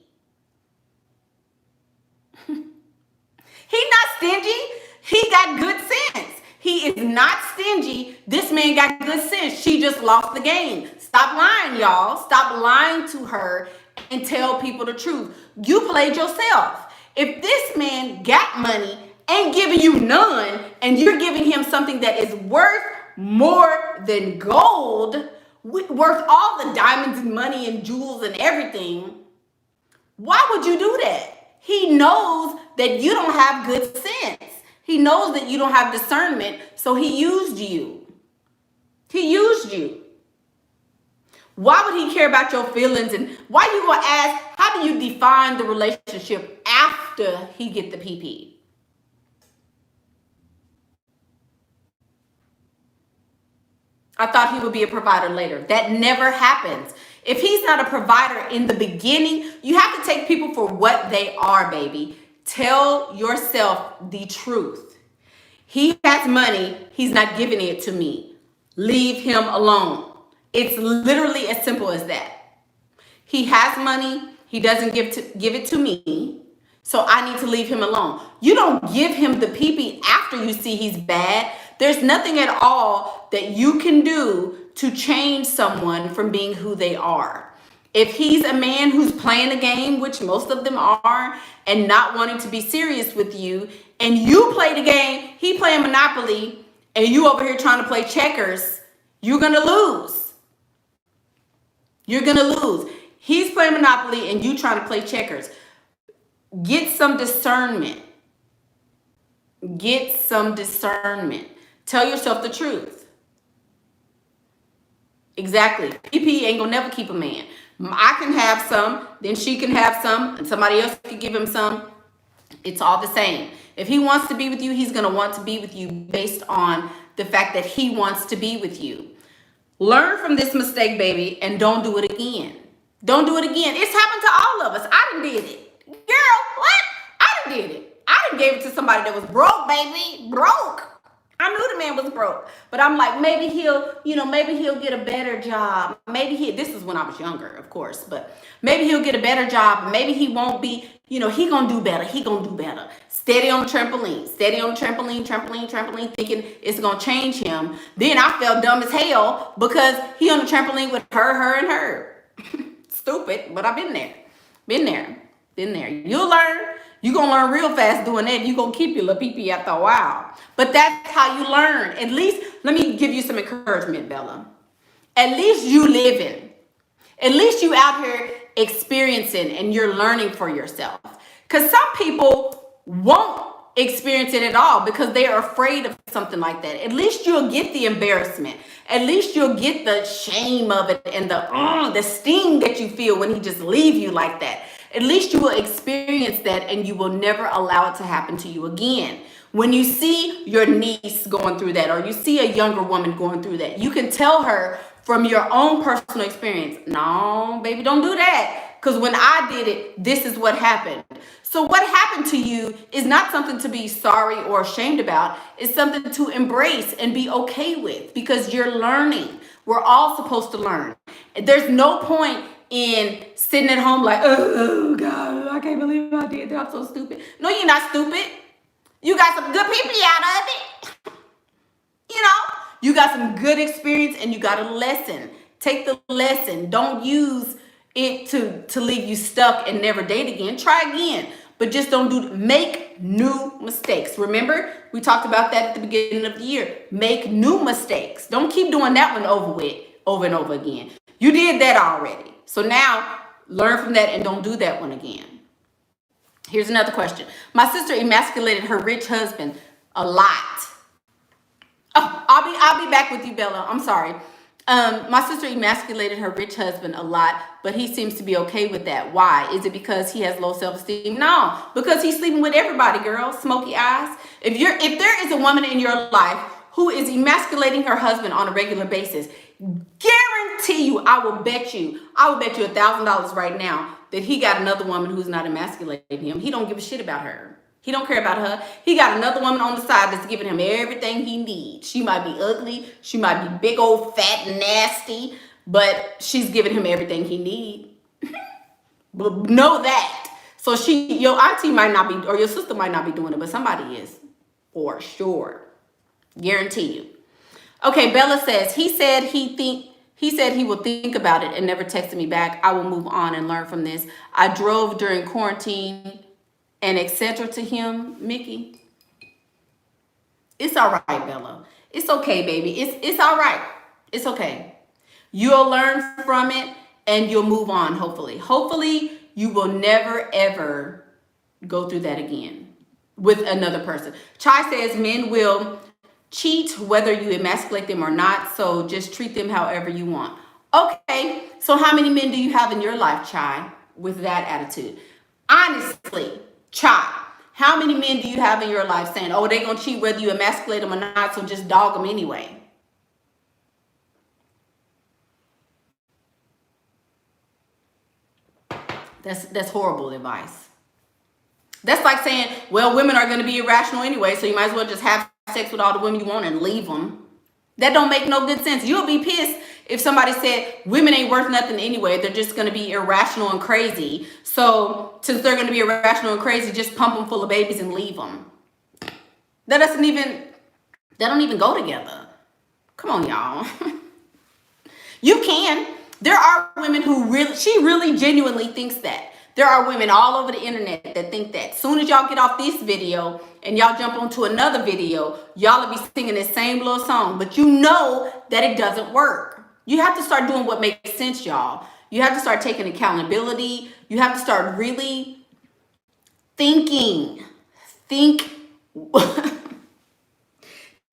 He's not stingy. He got good sense. He is not stingy. This man got good sense. She just lost the game. Stop lying, y'all. Stop lying to her and tell people the truth. You played yourself. If this man got money, ain't giving you none, and you're giving him something that is worth more than gold, worth all the diamonds and money and jewels and everything, why would you do that? He knows that you don't have good sense. He knows that you don't have discernment, so he used you. He used you. Why would he care about your feelings? And why you gonna ask, how do you define the relationship after he get the PP? I thought he would be a provider later. That never happens. If he's not a provider in the beginning, you have to take people for what they are, baby. Tell yourself the truth. He has money. He's not giving it to me. Leave him alone. It's literally as simple as that. He has money. He doesn't give it to me. So I need to leave him alone. You don't give him the PP after you see he's bad. There's nothing at all that you can do to change someone from being who they are. If he's a man who's playing a game, which most of them are, and not wanting to be serious with you, and you play the game, he playing Monopoly, and you over here trying to play checkers, you're going to lose. You're going to lose. He's playing Monopoly, and you trying to play checkers. Get some discernment. Get some discernment. Tell yourself the truth. Exactly. PP ain't gonna never keep a man. I can have some, then she can have some, and somebody else can give him some. It's all the same. If he wants to be with you, he's gonna want to be with you based on the fact that he wants to be with you. Learn from this mistake, baby, and don't do it again. Don't do it again. It's happened to all of us. I done did it. Girl, what? I done did it. I done gave it to somebody that was broke, baby. Broke. I knew the man was broke, but I'm like, maybe he'll get a better job. This is when I was younger, of course, but maybe he'll get a better job. Maybe he won't be, he gonna do better. He gonna do better. Steady on the trampoline, trampoline, thinking it's gonna change him. Then I felt dumb as hell because he on the trampoline with her, and her. Stupid, but I've been there. You'll learn. You're going to learn real fast doing that. You're going to keep your little pee-pee after a while. But that's how you learn. At least, let me give you some encouragement, Bella. At least you living. At least you out here experiencing and you're learning for yourself. Because some people won't experience it at all because they are afraid of something like that. At least you'll get the embarrassment. At least you'll get the shame of it and the sting that you feel when he just leave you like that. At least you will experience that and you will never allow it to happen to you again. When you see your niece going through that or you see a younger woman going through that, you can tell her from your own personal experience, no, baby, don't do that. Because when I did it, this is what happened. So what happened to you is not something to be sorry or ashamed about. It's something to embrace and be okay with because you're learning. We're all supposed to learn. There's no point in sitting at home like, oh God, I can't believe I did that. I'm so stupid. No, you're not stupid. You got some good people out of it. You got some good experience and you got a lesson. Take the lesson. Don't use it to leave you stuck and never date again. Try again, but just don't make make new mistakes. Remember, we talked about that at the beginning of the year. Make new mistakes. Don't keep doing that one over and over again. You did that already. So now learn from that and don't do that one again. Here's another question. My sister emasculated her rich husband a lot. Oh, I'll be back with you, Bella. I'm sorry. My sister emasculated her rich husband a lot, but he seems to be okay with that. Why? Is it because he has low self-esteem? No, because he's sleeping with everybody, girl. Smoky eyes. If there is a woman in your life who is emasculating her husband on a regular basis, guarantee you, I will bet you $1,000 right now that he got another woman who's not emasculating him. He don't give a shit about her. He don't care about her. He got another woman on the side that's giving him everything he needs. She might be ugly. She might be big old fat and nasty, but she's giving him everything he needs. But know that. So your auntie might not be, or your sister might not be doing it, but somebody is for sure. Guarantee you. Okay, Bella says, he said he will think about it and never texted me back. I will move on and learn from this. I drove during quarantine and etc. to him, Mickey. It's all right, Bella. It's okay, baby. It's all right. It's okay. You'll learn from it and you'll move on, hopefully. Hopefully, you will never, ever go through that again with another person. Chai says men will cheat whether you emasculate them or not, so just treat them however you want. Okay, so how many men do you have in your life, Chai, with that attitude? Honestly, Chai, how many men do you have in your life saying, oh, they're going to cheat whether you emasculate them or not, so just dog them anyway? That's horrible advice. That's like saying, well, women are going to be irrational anyway, so you might as well just have sex with all the women you want and leave them. That don't make no good sense. You'll be pissed if somebody said women ain't worth nothing anyway. They're just going to be irrational and crazy. So since they're going to be irrational and crazy, just pump them full of babies and leave them. That don't even go together. Come on, y'all. You can. There are women who she really genuinely thinks that. There are women all over the internet that think that. Soon as y'all get off this video and y'all jump onto another video, y'all will be singing this same little song, but you know that it doesn't work. You have to start doing what makes sense, y'all. You have to start taking accountability. You have to start really thinking. Think,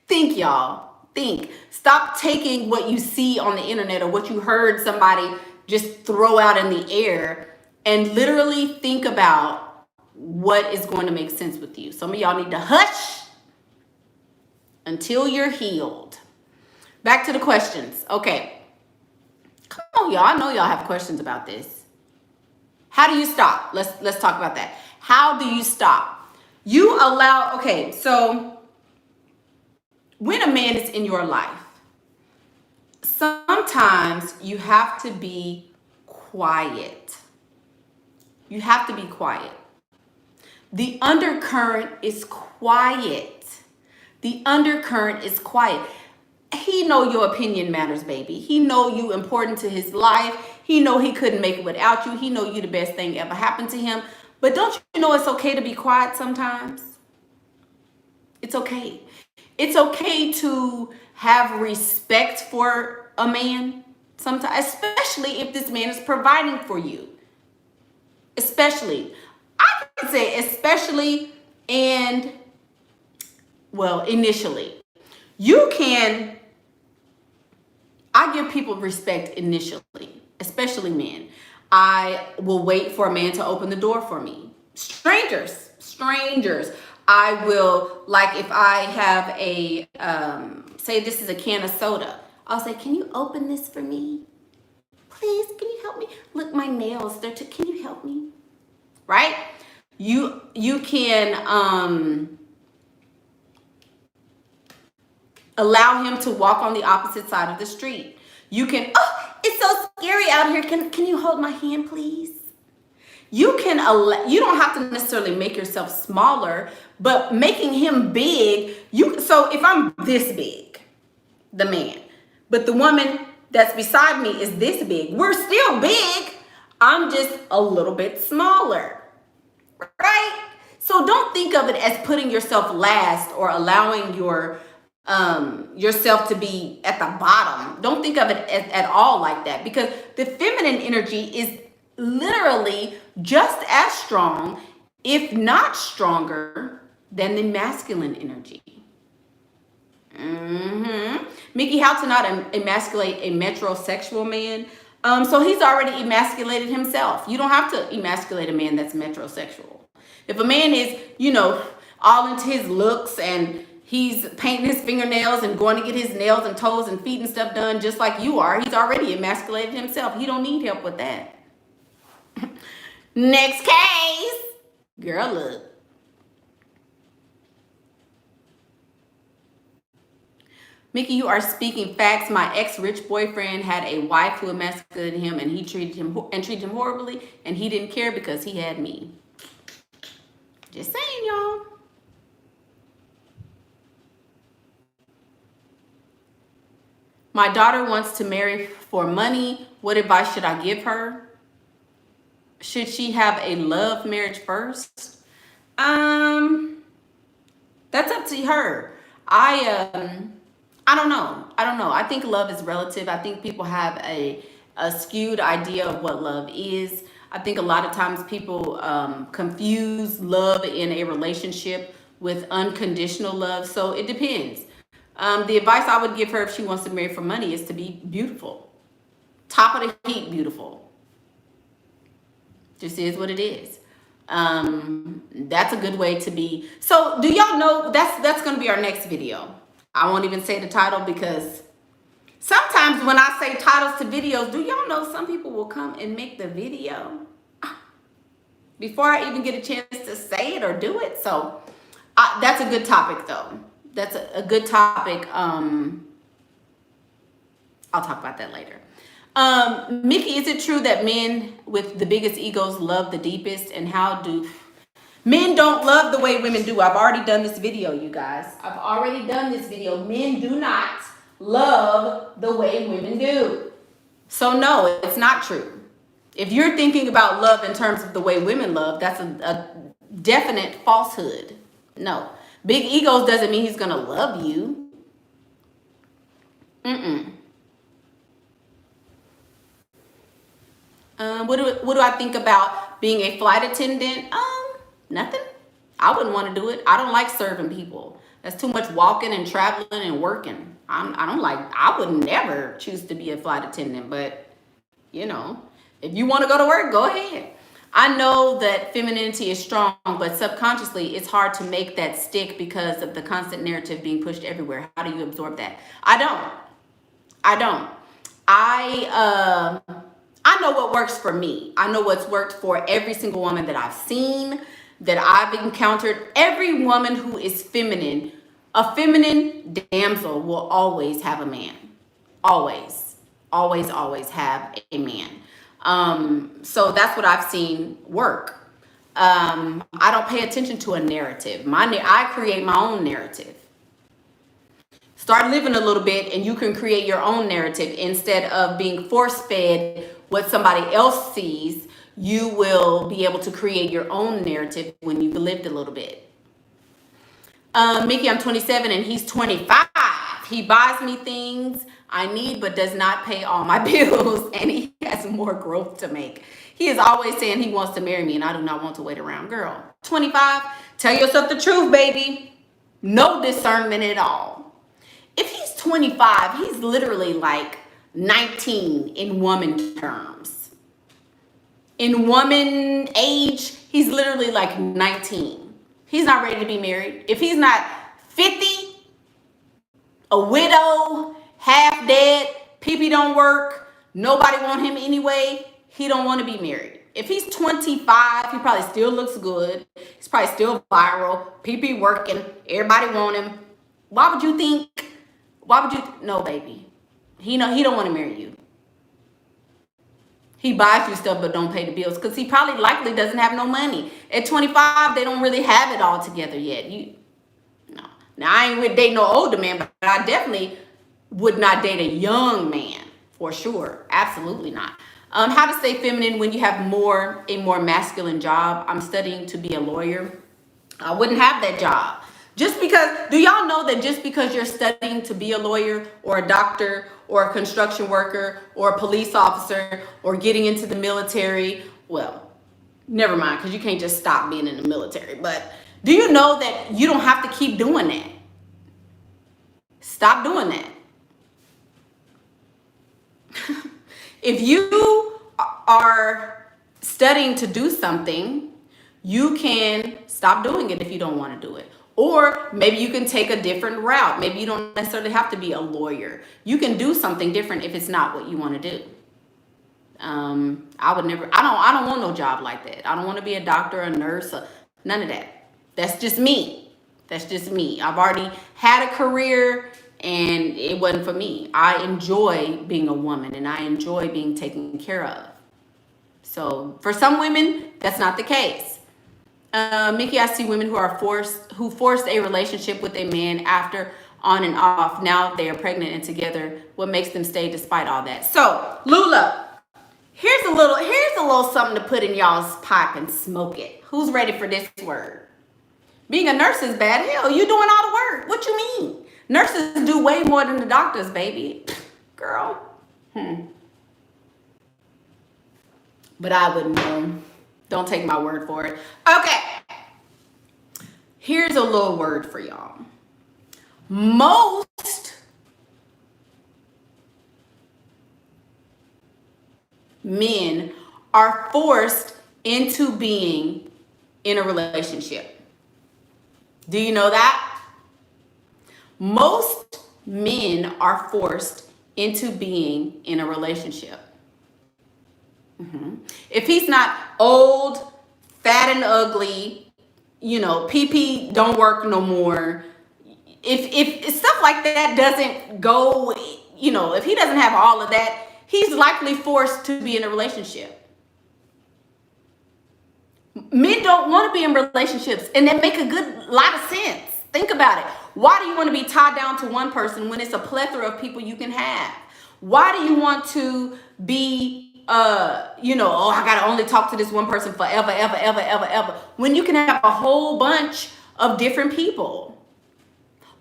y'all. Think. Stop taking what you see on the internet or what you heard somebody just throw out in the air and literally think about what is going to make sense with you. Some of y'all need to hush until you're healed. Back to the questions. Okay. Come on, y'all. I know y'all have questions about this. How do you stop? Let's talk about that. How do you stop? You allow, okay, so when a man is in your life, sometimes you have to be quiet. You have to be quiet. The undercurrent is quiet. The undercurrent is quiet. He know your opinion matters, baby. He know you important to his life. He know he couldn't make it without you. He know you the best thing ever happened to him. But don't you know it's okay to be quiet sometimes? It's okay. It's okay to have respect for a man sometimes, especially if this man is providing for you. Especially, I can say especially and, well, initially. I give people respect initially, especially men. I will wait for a man to open the door for me. Strangers. I will, like if I have a, say this is a can of soda. I'll say, can you open this for me? Please, can you help me? Look, my nails, can you help me? Right? You can allow him to walk on the opposite side of the street. You can, oh, it's so scary out here. Can you hold my hand, please? You don't have to necessarily make yourself smaller, but making him big, so if I'm this big, the man, but the woman that's beside me is this big, we're still big. I'm just a little bit smaller, right? So don't think of it as putting yourself last or allowing yourself to be at the bottom. Don't think of it at all like that, because the feminine energy is literally just as strong, if not stronger, than the masculine energy. Mickey, how to not emasculate a metrosexual man? So he's already emasculated himself. You don't have to emasculate a man that's metrosexual. If a man is, all into his looks and he's painting his fingernails and going to get his nails and toes and feet and stuff done just like you are, he's already emasculated himself. He don't need help with that. Next case. Girl, look. Mickey, you are speaking facts. My ex-rich boyfriend had a wife who emasculated him, and he treated him horribly, and he didn't care because he had me. Just saying, y'all. My daughter wants to marry for money. What advice should I give her? Should she have a love marriage first? That's up to her. I don't know. I think love is relative. I think people have a skewed idea of what love is. I think a lot of times people confuse love in a relationship with unconditional love. So it depends. The advice I would give her if she wants to marry for money is to be beautiful. Top of the heap beautiful. Just is what it is. That's a good way to be. So do y'all know that's going to be our next video? I won't even say the title, because sometimes when I say titles to videos, do y'all know some people will come and make the video before I even get a chance to say it or do it? So that's a good topic, though. That's a good topic. I'll talk about that later. Mickey, is it true that men with the biggest egos love the deepest? And how do men don't love the way women do? I've already done this video, you guys. I've already done this video. Men do not love the way women do. So no, it's not true. If you're thinking about love in terms of the way women love, that's a definite falsehood. No. Big egos doesn't mean he's going to love you. What do I think about being a flight attendant? Nothing. I wouldn't want to do it. I don't like serving people. That's too much walking and traveling and working. I would never choose to be a flight attendant, but if you want to go to work, go ahead. I know that femininity is strong, but subconsciously it's hard to make that stick because of the constant narrative being pushed everywhere. How do you absorb that? I don't. I know what works for me. I know what's worked for every single woman that I've seen, that I've encountered. Every woman who is feminine, a feminine damsel will always have a man. Always have a man. So that's what I've seen work. I don't pay attention to a narrative. I create my own narrative. Start living a little bit and you can create your own narrative instead of being force-fed what somebody else sees. You will be able to create your own narrative when you've lived a little bit. Mickey, I'm 27 and he's 25. He buys me things I need but does not pay all my bills, and he has more growth to make. He is always saying he wants to marry me and I do not want to wait around. Girl, 25, tell yourself the truth, baby. No discernment at all. If he's 25, he's literally like 19 in woman terms. In woman age, he's literally like 19. He's not ready to be married. If he's not 50, a widow, half dead, pee-pee don't work, nobody want him anyway, he don't want to be married. If he's 25, he probably still looks good. He's probably still viral, pee-pee working, everybody want him. Why would you think? No, baby. He don't want to marry you. He buys you stuff but don't pay the bills because he probably likely doesn't have no money. At 25, they don't really have it all together yet. No. Now, I ain't with date no older man, but I definitely would not date a young man for sure. Absolutely not. How to stay feminine when you have a more masculine job. I'm studying to be a lawyer. I wouldn't have that job. Just because, do y'all know that just because you're studying to be a lawyer or a doctor or a construction worker or a police officer or getting into the military, well, never mind, because you can't just stop being in the military. But do you know that you don't have to keep doing that? Stop doing that. If you are studying to do something, you can stop doing it if you don't want to do it. Or maybe you can take a different route. Maybe you don't necessarily have to be a lawyer. You can do something different if it's not what you want to do. I would never, I don't want no job like that. I don't want to be a doctor, a nurse, none of that. That's just me. That's just me. I've already had a career and it wasn't for me. I enjoy being a woman and I enjoy being taken care of. So for some women, that's not the case. Mickey, I see women who forced a relationship with a man after on and off. Now they are pregnant and together. What makes them stay despite all that? So Lula, here's a little something to put in y'all's pipe and smoke it. Who's ready for this word? Being a nurse is bad. Hell, you doing all the work. What you mean? Nurses do way more than the doctors, baby. Girl. But I wouldn't know. Don't take my word for it. Okay. Here's a little word for y'all. Most men are forced into being in a relationship. Do you know that? Most men are forced into being in a relationship. If he's not old, fat and ugly, PP don't work no more. If stuff like that doesn't go, if he doesn't have all of that, he's likely forced to be in a relationship. Men don't want to be in relationships, and that make a good lot of sense. Think about it. Why do you want to be tied down to one person when it's a plethora of people you can have? Why do you want to be I gotta only talk to this one person forever, ever, when you can have a whole bunch of different people?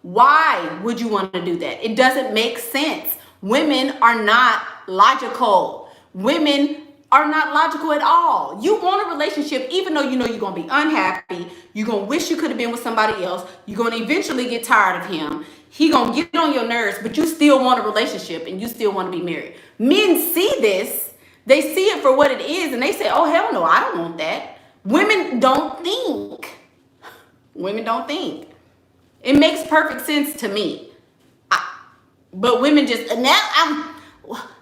Why would you want to do that? It doesn't make sense. Women are not logical. Women are not logical at all. You want a relationship, even though you know you're gonna be unhappy, you're gonna wish you could have been with somebody else, you're gonna eventually get tired of him, he gonna get on your nerves, but you still want a relationship and you still want to be married. Men see this. They see it for what it is and they say, oh, hell no, I don't want that. Women don't think. Women don't think. It makes perfect sense to me. But women just, now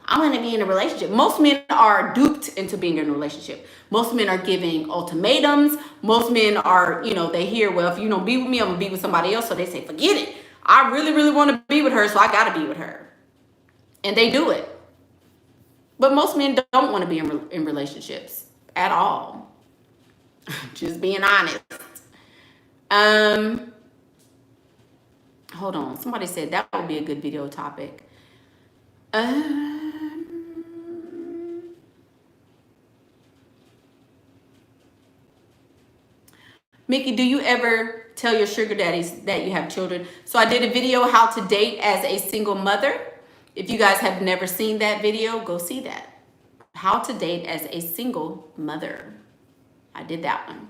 I want to be in a relationship. Most men are duped into being in a relationship. Most men are giving ultimatums. Most men are, they hear, well, if you don't be with me, I'm going to be with somebody else. So they say, forget it. I really, really want to be with her, so I got to be with her. And they do it. But most men don't want to be in relationships at all. Just being honest. Hold on. Somebody said that would be a good video topic. Mickey, do you ever tell your sugar daddies that you have children? So I did a video, how to date as a single mother. If you guys have never seen that video, go see that. How to date as a single mother. I did that one.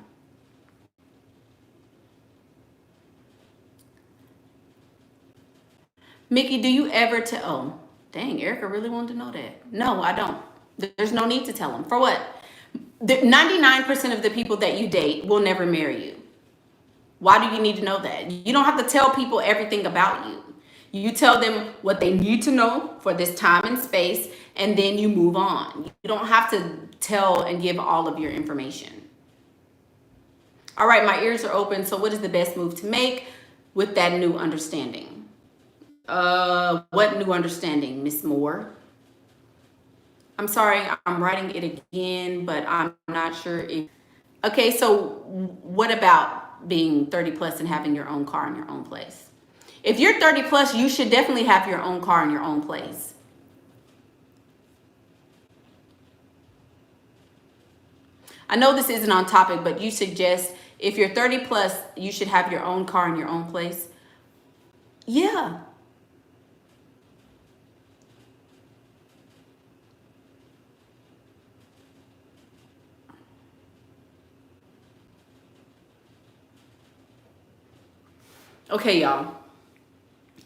Mickey, do you ever tell? Oh, dang, Erica really wanted to know that. No, I don't. There's no need to tell them. For what? 99% of the people that you date will never marry you. Why do you need to know that? You don't have to tell people everything about you. You tell them what they need to know for this time and space, and then you move on. You don't have to tell and give all of your information. All right, my ears are open. So what is the best move to make with that new understanding? What new understanding, Miss Moore? I'm sorry, I'm writing it again, but I'm not sure if... Okay, so what about being 30 plus and having your own car in your own place? If you're 30 plus, you should definitely have your own car in your own place. I know this isn't on topic, but you suggest If you're 30 plus, you should have your own car and your own place. Yeah. Okay, y'all.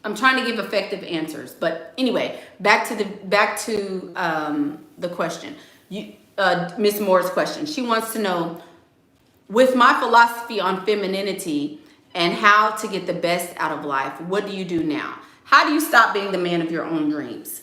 I'm trying to give effective answers, but anyway, back to the question. Miss Moore's question. She wants to know, with my philosophy on femininity and how to get the best out of life, what do you do now? How do you stop being the man of your own dreams?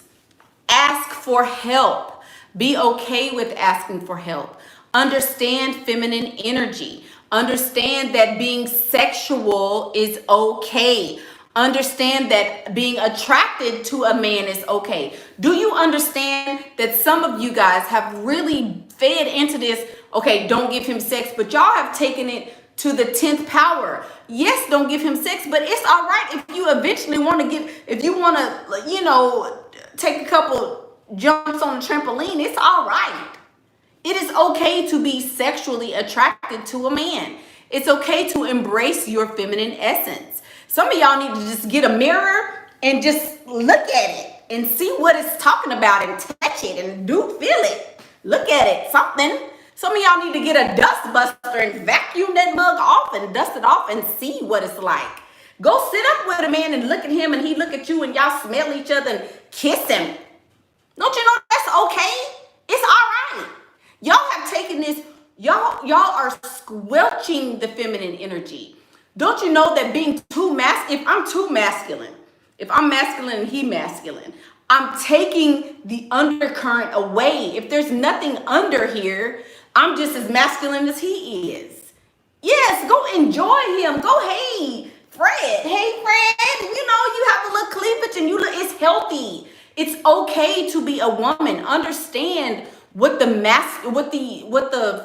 Ask for help. Be okay with asking for help. Understand feminine energy. Understand that being sexual is okay. Understand that being attracted to a man is okay. Do you understand that some of you guys have really fed into this, okay, don't give him sex, but y'all have taken it to the 10th power. Yes, don't give him sex, but it's all right if you eventually want to if you want to, take a couple jumps on the trampoline, it's all right. It is okay to be sexually attracted to a man. It's okay to embrace your feminine essence. Some of y'all need to just get a mirror and just look at it and see what it's talking about and touch it and feel it. Look at it, something. Some of y'all need to get a dust buster and vacuum that mug off and dust it off and see what it's like. Go sit up with a man and look at him and he look at you and y'all smell each other and kiss him. Don't you know that's okay? It's all right. Y'all have taken this, y'all are squelching the feminine energy. Don't you know that being if I'm too masculine, if I'm masculine and he masculine, I'm taking the undercurrent away. If there's nothing under here, I'm just as masculine as he is. Yes, go enjoy him. Go, hey, Fred. Hey, Fred. You have a little cleavage and it's healthy. It's okay to be a woman. Understand what the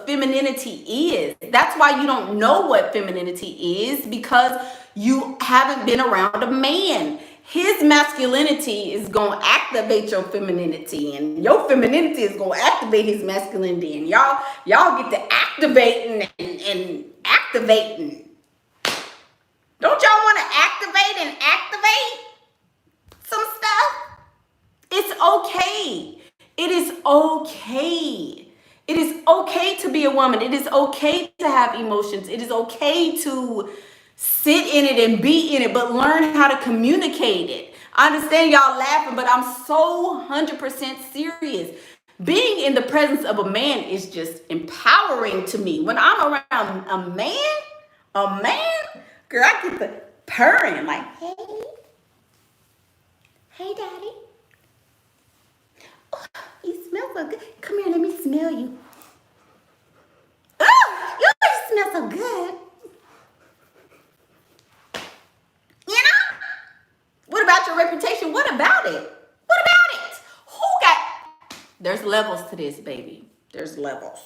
femininity is. That's why you don't know what femininity is, because you haven't been around a man. His masculinity is going to activate your femininity, and your femininity is going to activate his masculinity, and y'all get to activating and activating. Don't y'all want to activate some stuff? It's okay. It is okay. It is okay to be a woman. It is okay to have emotions. It is okay to sit in it and be in it, but learn how to communicate it. I understand y'all laughing, but I'm so 100% serious. Being in the presence of a man is just empowering to me. When I'm around a man, girl, I get the purring like, hey, daddy. Oh, you smell so good. Come here, let me smell you. Oh, you smell so good. What about your reputation? What about it? There's levels to this, baby. There's levels.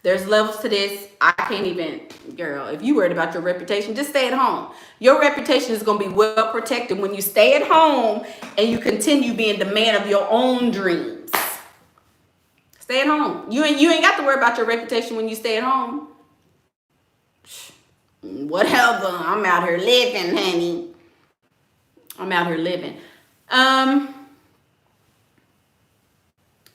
There's levels to this. I can't even, girl, if you worried about your reputation, just stay at home. Your reputation is going to be well protected when you stay at home and you continue being the man of your own dreams. Stay at home. You ain't got to worry about your reputation when you stay at home. Whatever. I'm out here living, honey. I'm out here living.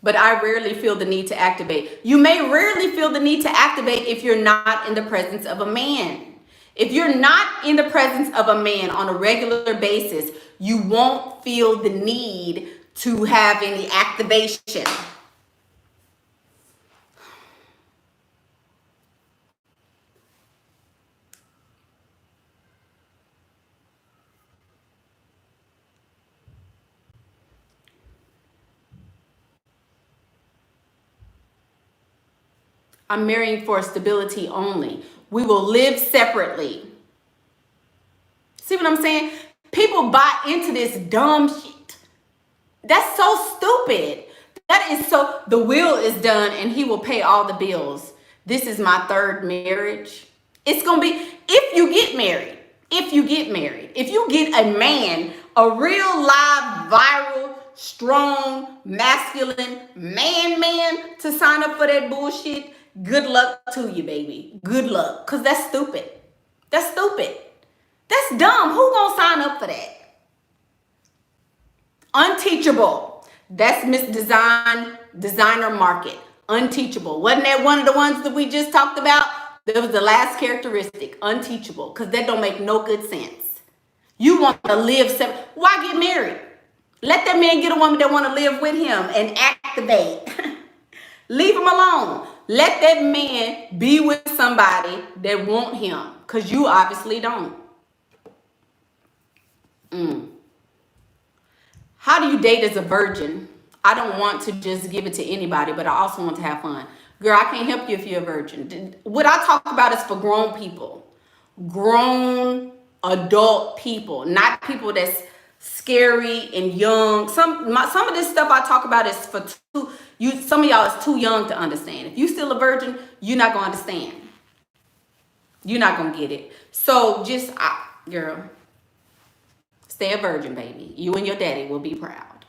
But I rarely feel the need to activate. You may rarely feel the need to activate if you're not in the presence of a man. If you're not in the presence of a man on a regular basis, you won't feel the need to have any activation. I'm marrying for stability only. We will live separately. See what I'm saying? People buy into this dumb shit. That's so stupid. That is so, the will is done and he will pay all the bills. This is my third marriage. It's going to be, if you get married, if you get a man, a real live, viral, strong, masculine man to sign up for that bullshit, good luck to you, baby. Good luck. Because that's stupid. That's stupid. That's dumb. Who gonna sign up for that? Unteachable. That's Miss Designer Market. Unteachable. Wasn't that one of the ones that we just talked about? That was the last characteristic. Unteachable. Because that don't make no good sense. You want to live separate. Why get married? Let that man get a woman that want to live with him and activate. Leave him alone. Let that man be with somebody that want him. Because you obviously don't. How do you date as a virgin? I don't want to just give it to anybody, but I also want to have fun. Girl, I can't help you if you're a virgin. What I talk about is for grown people. Grown adult people, not people that's scary and young. Some of this stuff I talk about is for some of y'all is too young to understand. If you still a virgin, you're not gonna understand. You're not gonna get it. So just girl, stay a virgin, baby. You and your daddy will be proud.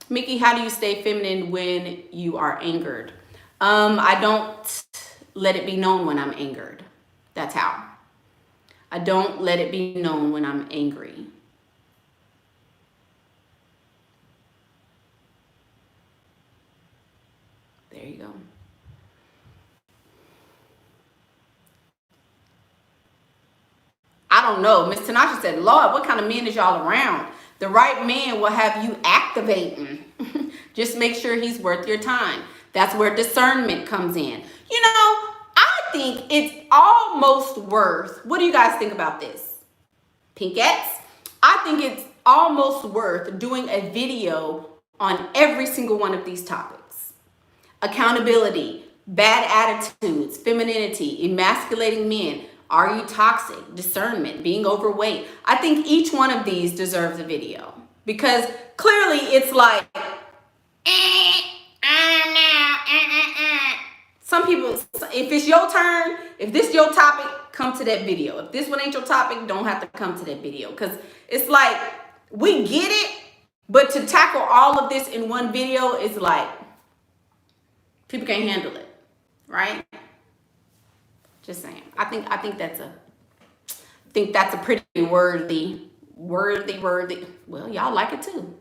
Mickey, how do you stay feminine when you are angered? I don't let it be known when I'm angered. That's how. I don't let it be known when I'm angry. There you go. I don't know. Miss Tanasha said, Lord, what kind of men is y'all around? The right man will have you activating. Just make sure he's worth your time. That's where discernment comes in. You know, I think it's almost worth, what do you guys think about this? Pinkettes? I think it's almost worth doing a video on every single one of these topics. Accountability, bad attitudes, femininity, emasculating men. Are you toxic? Discernment, being overweight. I think each one of these deserves a video because clearly it's like, some people, if it's your turn, if this is your topic, come to that video. If this one ain't your topic, don't have to come to that video because it's like, we get it, but to tackle all of this in one video is like, people can't handle it, right? Just saying. I think that's a pretty worthy. Well, y'all like it too.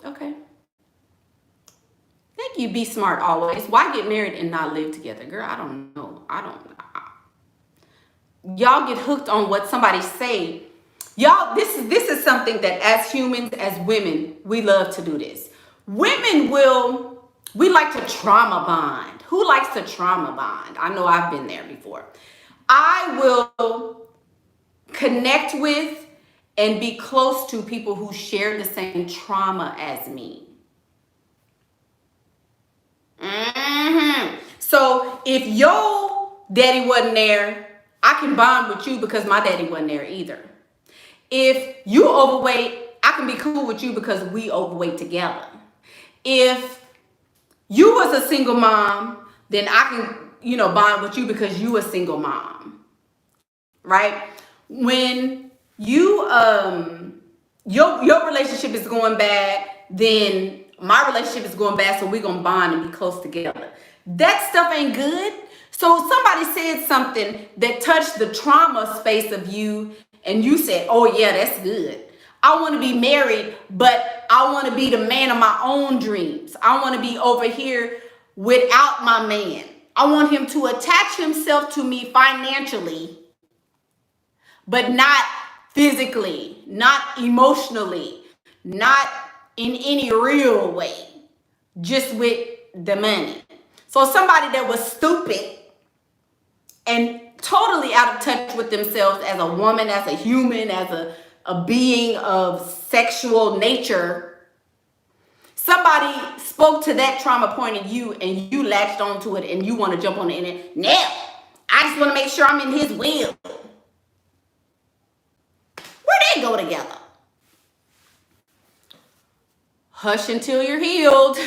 Okay. Thank you. Be smart always. Why get married and not live together, girl? I don't know. Y'all get hooked on what somebody say. Y'all, this is something that as humans, as women, we love to do this. Women we like to trauma bond. Who likes to trauma bond? I know I've been there before. I will connect with and be close to people who share the same trauma as me. So if your daddy wasn't there, I can bond with you because my daddy wasn't there either. If you overweight, I can be cool with you because we overweight together. If you was a single mom, then I can, bond with you because you a single mom, right? When you, your relationship is going bad, then my relationship is going bad, so we're going to bond and be close together. That stuff ain't good. So somebody said something that touched the trauma space of you, and you said, oh yeah, that's good. I want to be married, but I want to be the man of my own dreams. I want to be over here without my man. I want him to attach himself to me financially, but not physically, not emotionally, not in any real way, just with the money. So somebody that was stupid and totally out of touch with themselves as a woman, as a human, as a being of sexual nature, somebody spoke to that trauma point in you and you latched onto it and you want to jump on the internet. Now, I just want to make sure I'm in his will. Where they go together? Hush until you're healed.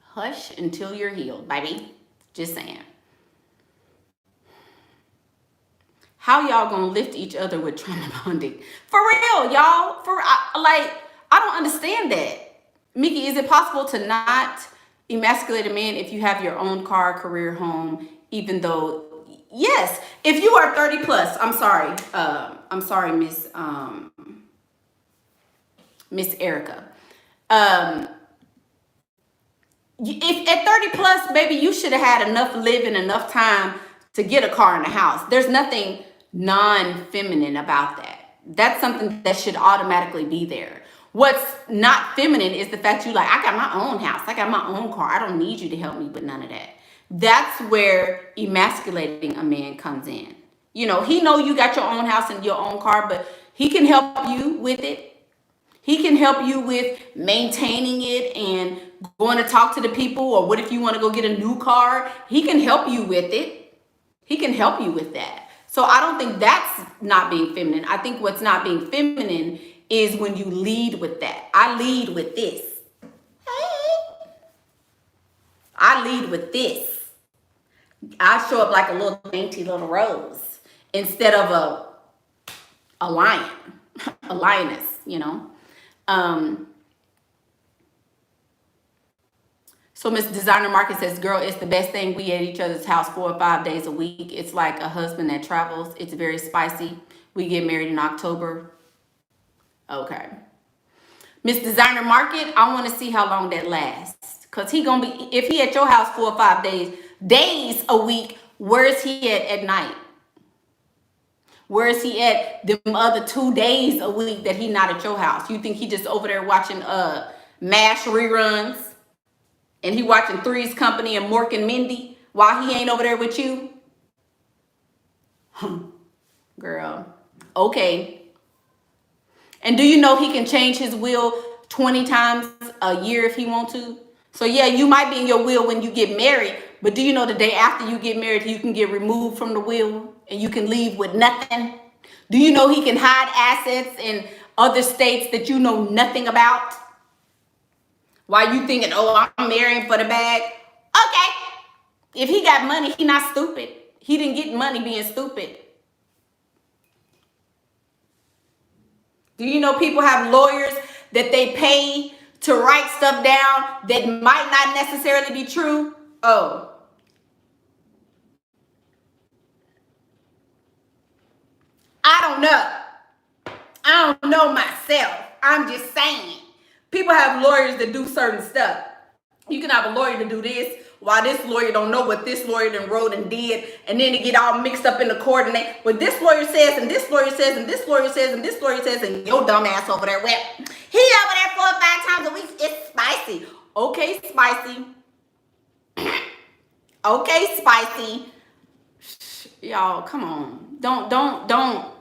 Hush until you're healed, baby. Just saying. How y'all gonna lift each other with trauma bonding? For real, y'all. I I don't understand that. Mickey, is it possible to not emasculate a man if you have your own car, career, home, even though, yes, if you are 30 plus, I'm sorry, Miss Erica. If at 30 plus, baby, you should have had enough living, enough time to get a car and a house. There's nothing non-feminine about that. That's something that should automatically be there. What's not feminine is the fact you like, I got my own house, I got my own car, I don't need you to help me with none of that. That's where emasculating a man comes in. You know, he know you got your own house and your own car, but he can help you with it. He can help you with maintaining it and going to talk to the people, or what if you want to go get a new car? He can help you with it. He can help you with that. So I don't think that's not being feminine. I think what's not being feminine is when you lead with that. I lead with this. Hey. I lead with this. I show up like a little dainty little rose instead of a lion, a lioness, you know. So Miss Designer Market says, girl, it's the best thing. We at each other's house 4 or 5 days a week. It's like a husband that travels. It's very spicy. We get married in October. Okay. Miss Designer Market, I want to see how long that lasts. Because he going to be, if he at your house 4 or 5 days a week, where is he at night? Where is he at them other 2 days a week that he not at your house? You think he just over there watching MASH reruns? And he watching Three's Company and Mork and Mindy while he ain't over there with you? Girl. Okay. And do you know he can change his will 20 times a year if he want to? So yeah, you might be in your will when you get married, but do you know the day after you get married, you can get removed from the will and you can leave with nothing? Do you know he can hide assets in other states that you know nothing about? Why you thinking, oh, I'm marrying for the bag? Okay. If he got money, he not stupid. He didn't get money being stupid. Do you know people have lawyers that they pay to write stuff down that might not necessarily be true? Oh. I don't know. I don't know myself. I'm just saying. People have lawyers that do certain stuff. You can have a lawyer to do this while this lawyer don't know what this lawyer done wrote and did, and then they get all mixed up in the court and they, what this lawyer says and this lawyer says and this lawyer says and this lawyer says, and your dumb ass over there, well, he over there 4 or 5 times a week. It's spicy. Okay, spicy. Okay, spicy. Y'all, come on. Don't.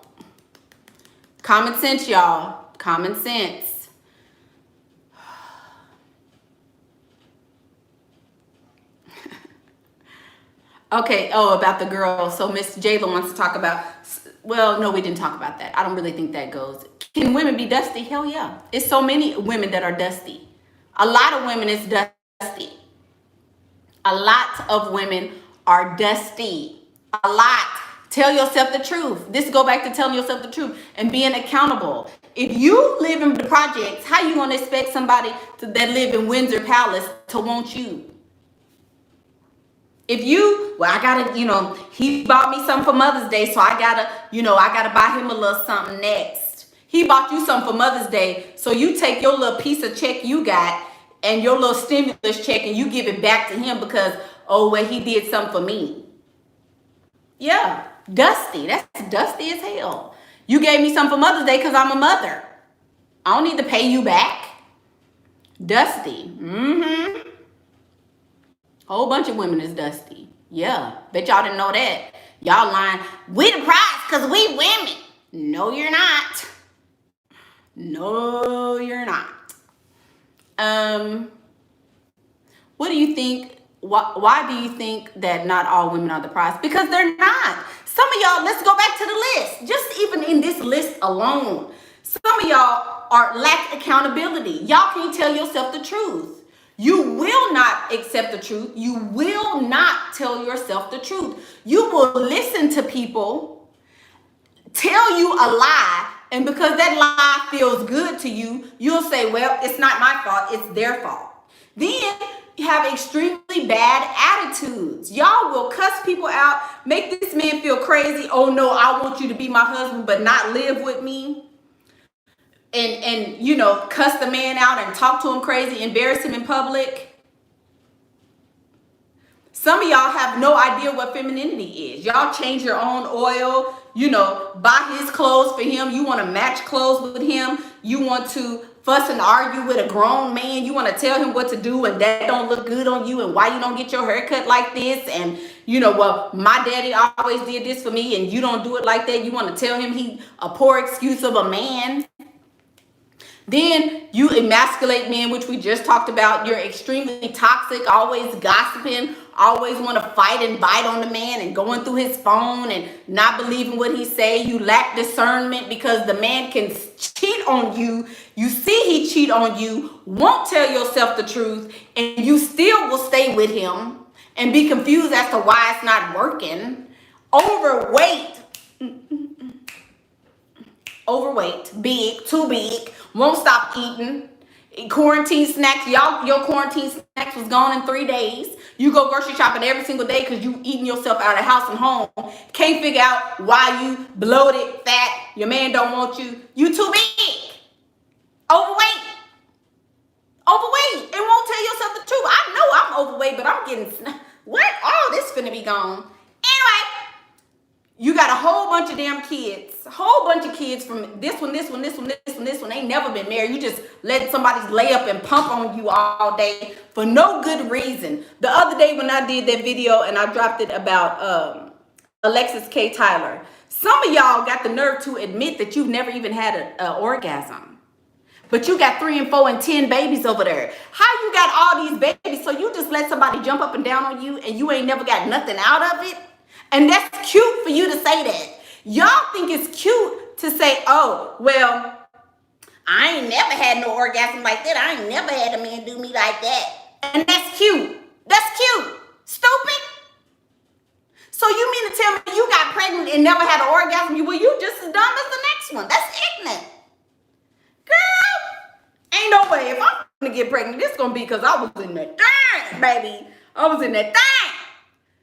Common sense, y'all. Common sense. Okay, oh, about the girl. So Miss Jayla wants to talk about, well, no, we didn't talk about that. I don't really think that goes. Can women be dusty? Hell yeah. It's so many women that are dusty. A lot of women is dusty. A lot of women are dusty. A lot. Tell yourself the truth. This go back to telling yourself the truth and being accountable. If you live in the projects, how you going to expect somebody that live in Windsor Palace to want you? If you, well, I gotta, he bought me something for Mother's Day, so I gotta buy him a little something next. He bought you something for Mother's Day, so you take your little piece of check you got and your little stimulus check and you give it back to him because, oh, well, he did something for me. Yeah, dusty. That's dusty as hell. You gave me something for Mother's Day because I'm a mother. I don't need to pay you back. Dusty. Mm-hmm. Whole bunch of women is dusty. Yeah, bet y'all didn't know that. Y'all lying. We the prize because we women. No, you're not. No, you're not. What do you think? Why do you think that not all women are the prize? Because they're not. Some of y'all, let's go back to the list. Just even in this list alone, some of y'all lack accountability. Y'all can't tell yourself the truth. You will not accept the truth. You will not tell yourself the truth. You will listen to people tell you a lie And because that lie feels good to you, you'll say, well, it's not my fault, it's their fault. Then you have extremely bad attitudes. Y'all will cuss people out, make this man feel crazy. Oh no, I want you to be my husband, but not live with me. And you know, cuss the man out and talk to him crazy, embarrass him in public. Some of y'all have no idea what femininity is. Y'all change your own oil, you know, buy his clothes for him. You want to match clothes with him. You want to fuss and argue with a grown man. You want to tell him what to do and that don't look good on you and why you don't get your hair cut like this. And, you know, well, my daddy always did this for me and you don't do it like that. You want to tell him he a poor excuse of a man. Then you emasculate men, which we just talked about. You're extremely toxic, always gossiping, always want to fight and bite on the man and going through his phone and not believing what he say. You lack discernment because the man can cheat on you. You see he cheat on you, won't tell yourself the truth, and you still will stay with him and be confused as to why it's not working. Overweight, big, too big, won't stop eating. Quarantine snacks, y'all, your quarantine snacks was gone in 3 days. You go grocery shopping every single day because you eating yourself out of house and home. Can't figure out why you bloated, fat, your man don't want you. You too big. Overweight, and won't tell yourself the truth. I know I'm overweight, but I'm getting, what? Oh, this finna be gone. Anyway. You got a whole bunch of damn kids, from this one. Ain't never been married. You just let somebody lay up and pump on you all day for no good reason. The other day when I did that video and I dropped it about Alexis K. Tyler, some of y'all got the nerve to admit that you've never even had an orgasm. But you got 3 and 4 and 10 babies over there. How you got all these babies? So you just let somebody jump up and down on you and you ain't never got nothing out of it? And that's cute for you to say that. Y'all think it's cute to say, oh, well, I ain't never had no orgasm like that. I ain't never had a man do me like that. And that's cute. That's cute. Stupid. So you mean to tell me you got pregnant and never had an orgasm? Well, you just as dumb as the next one. That's ignorant. Girl, ain't no way. If I'm going to get pregnant, it's going to be because I was in that thing, baby. I was in that thing.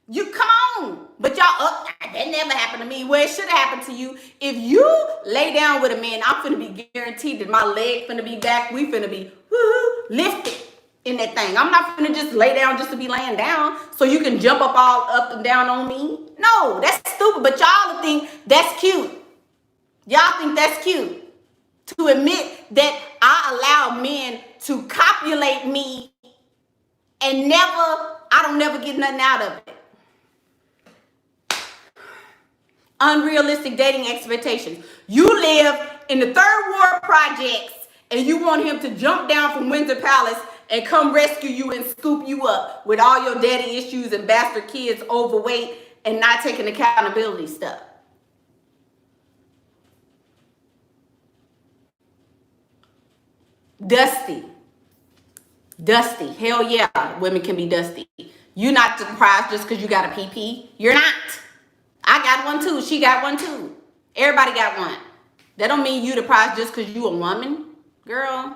You come on. But y'all, that never happened to me. Well, it should have happened to you. If you lay down with a man, I'm finna be guaranteed that my leg finna be back. We finna be lifted in that thing. I'm not finna just lay down just to be laying down so you can jump up and down on me. No, that's stupid. But y'all think that's cute. Y'all think that's cute. To admit that I allow men to copulate me and I don't never get nothing out of it. Unrealistic dating expectations. You live in the third ward projects and you want him to jump down from Windsor Palace and come rescue you and scoop you up with all your daddy issues and bastard kids, overweight, and not taking accountability stuff. Dusty. Hell yeah, women can be dusty. You're not surprised just because you got a PP. You're not. I got one too. She got one too. Everybody got one. That don't mean you the prize just because you a woman, girl.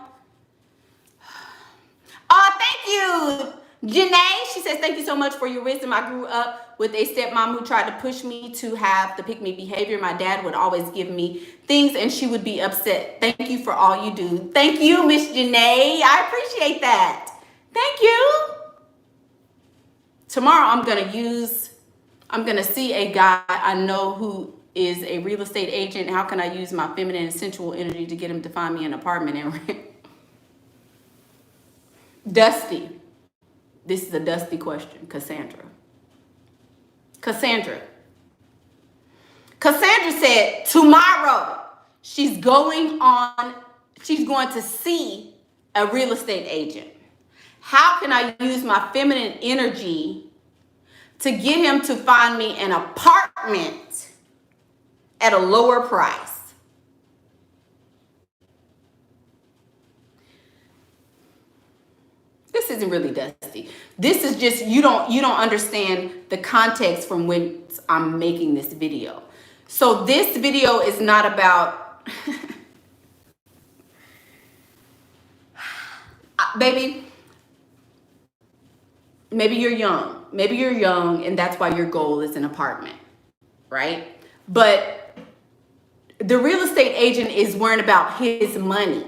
Oh, thank you, Janae. She says, thank you so much for your wisdom. I grew up with a stepmom who tried to push me to have the pick-me behavior. My dad would always give me things and she would be upset. Thank you for all you do. Thank you, Miss Janae. I appreciate that. Thank you. Tomorrow I'm going to see a guy I know who is a real estate agent. How can I use my feminine and sensual energy to get him to find me an apartment and rent? Dusty. This is a dusty question, Cassandra. Cassandra said tomorrow she's going to see a real estate agent. How can I use my feminine energy to get him to find me an apartment at a lower price? This isn't really dusty. This is just, you don't understand the context from which I'm making this video. So this video is not about Baby, maybe you're young. Maybe you're young and that's why your goal is an apartment, right? But the real estate agent is worrying about his money.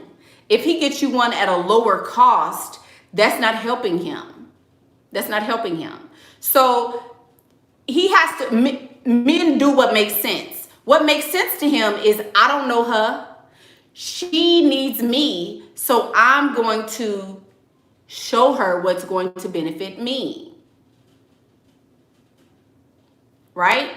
If he gets you one at a lower cost, that's not helping him. That's not helping him. So he has to, men do what makes sense. What makes sense to him is, I don't know her. She needs me. So I'm going to show her what's going to benefit me. Right?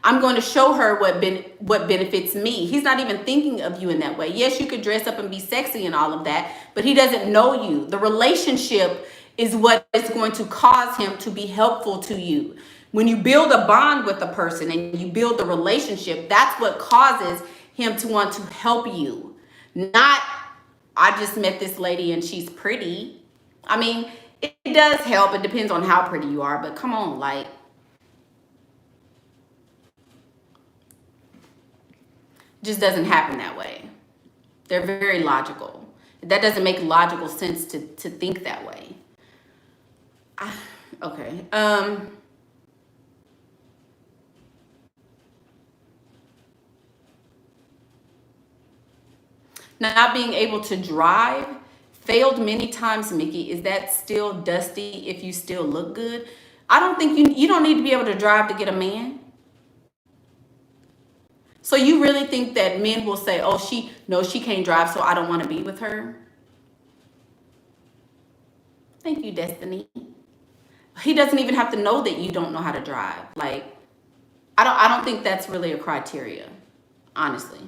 I'm going to show her what benefits me. He's not even thinking of you in that way. Yes, you could dress up and be sexy and all of that, but he doesn't know you. The relationship is what is going to cause him to be helpful to you. When you build a bond with a person and you build a relationship, that's what causes him to want to help you. Not, I just met this lady and she's pretty. I mean, it does help. It depends on how pretty you are, but come on, like, just doesn't happen that way. They're very logical. That doesn't make logical sense to think that way. Okay. Not being able to drive, failed many times, Mickey. Is that still dusty if you still look good? I don't think you don't need to be able to drive to get a man. So you really think that men will say, oh, she can't drive, so I don't want to be with her? Thank you, Destiny. He doesn't even have to know that you don't know how to drive. Like, I don't think that's really a criteria, honestly.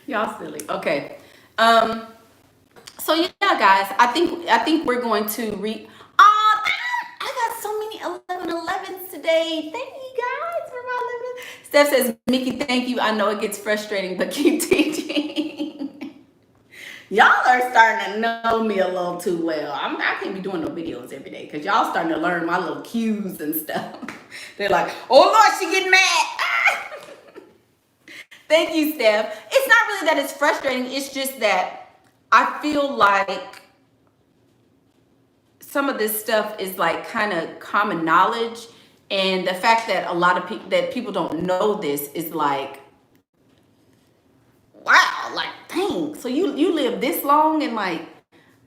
Y'all silly. Okay. So yeah, guys, I think we're going to read. Oh, I got so many 11/11s today. Thank you guys for my 11. Steph says, Mickey, thank you. I know it gets frustrating, but keep teaching. Y'all are starting to know me a little too well. I can't be doing no videos every day because y'all starting to learn my little cues and stuff. They're like, oh Lord, she getting mad. Thank you, Steph. It's not really that it's frustrating. It's just that I feel like some of this stuff is like kind of common knowledge. And the fact that a lot of people don't know this is like, wow, like, dang. So you live this long and like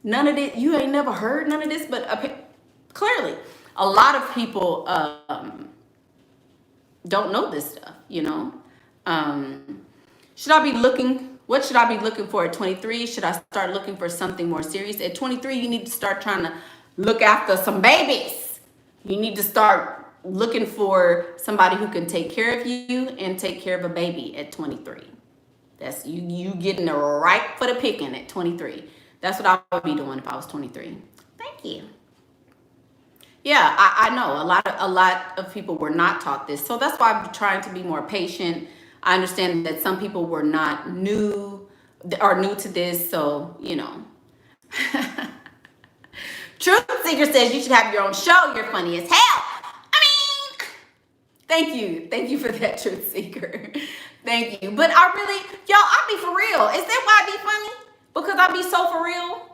none of it, you ain't never heard none of this. But clearly, a lot of people don't know this stuff, you know. What should I be looking for at 23? Should I start looking for something more serious? At 23, you need to start trying to look after some babies. You need to start looking for somebody who can take care of you and take care of a baby at 23. That's you getting the right for the picking at 23. That's what I would be doing if I was 23. Thank you. Yeah, I know a lot of people were not taught this. So that's why I'm trying to be more patient. I understand that some people were not new to this, so, you know. Truth Seeker says you should have your own show. You're funny as hell. I mean, thank you for that, Truth Seeker. Thank you. But I be for real. Is that why I be funny? Because I be so for real?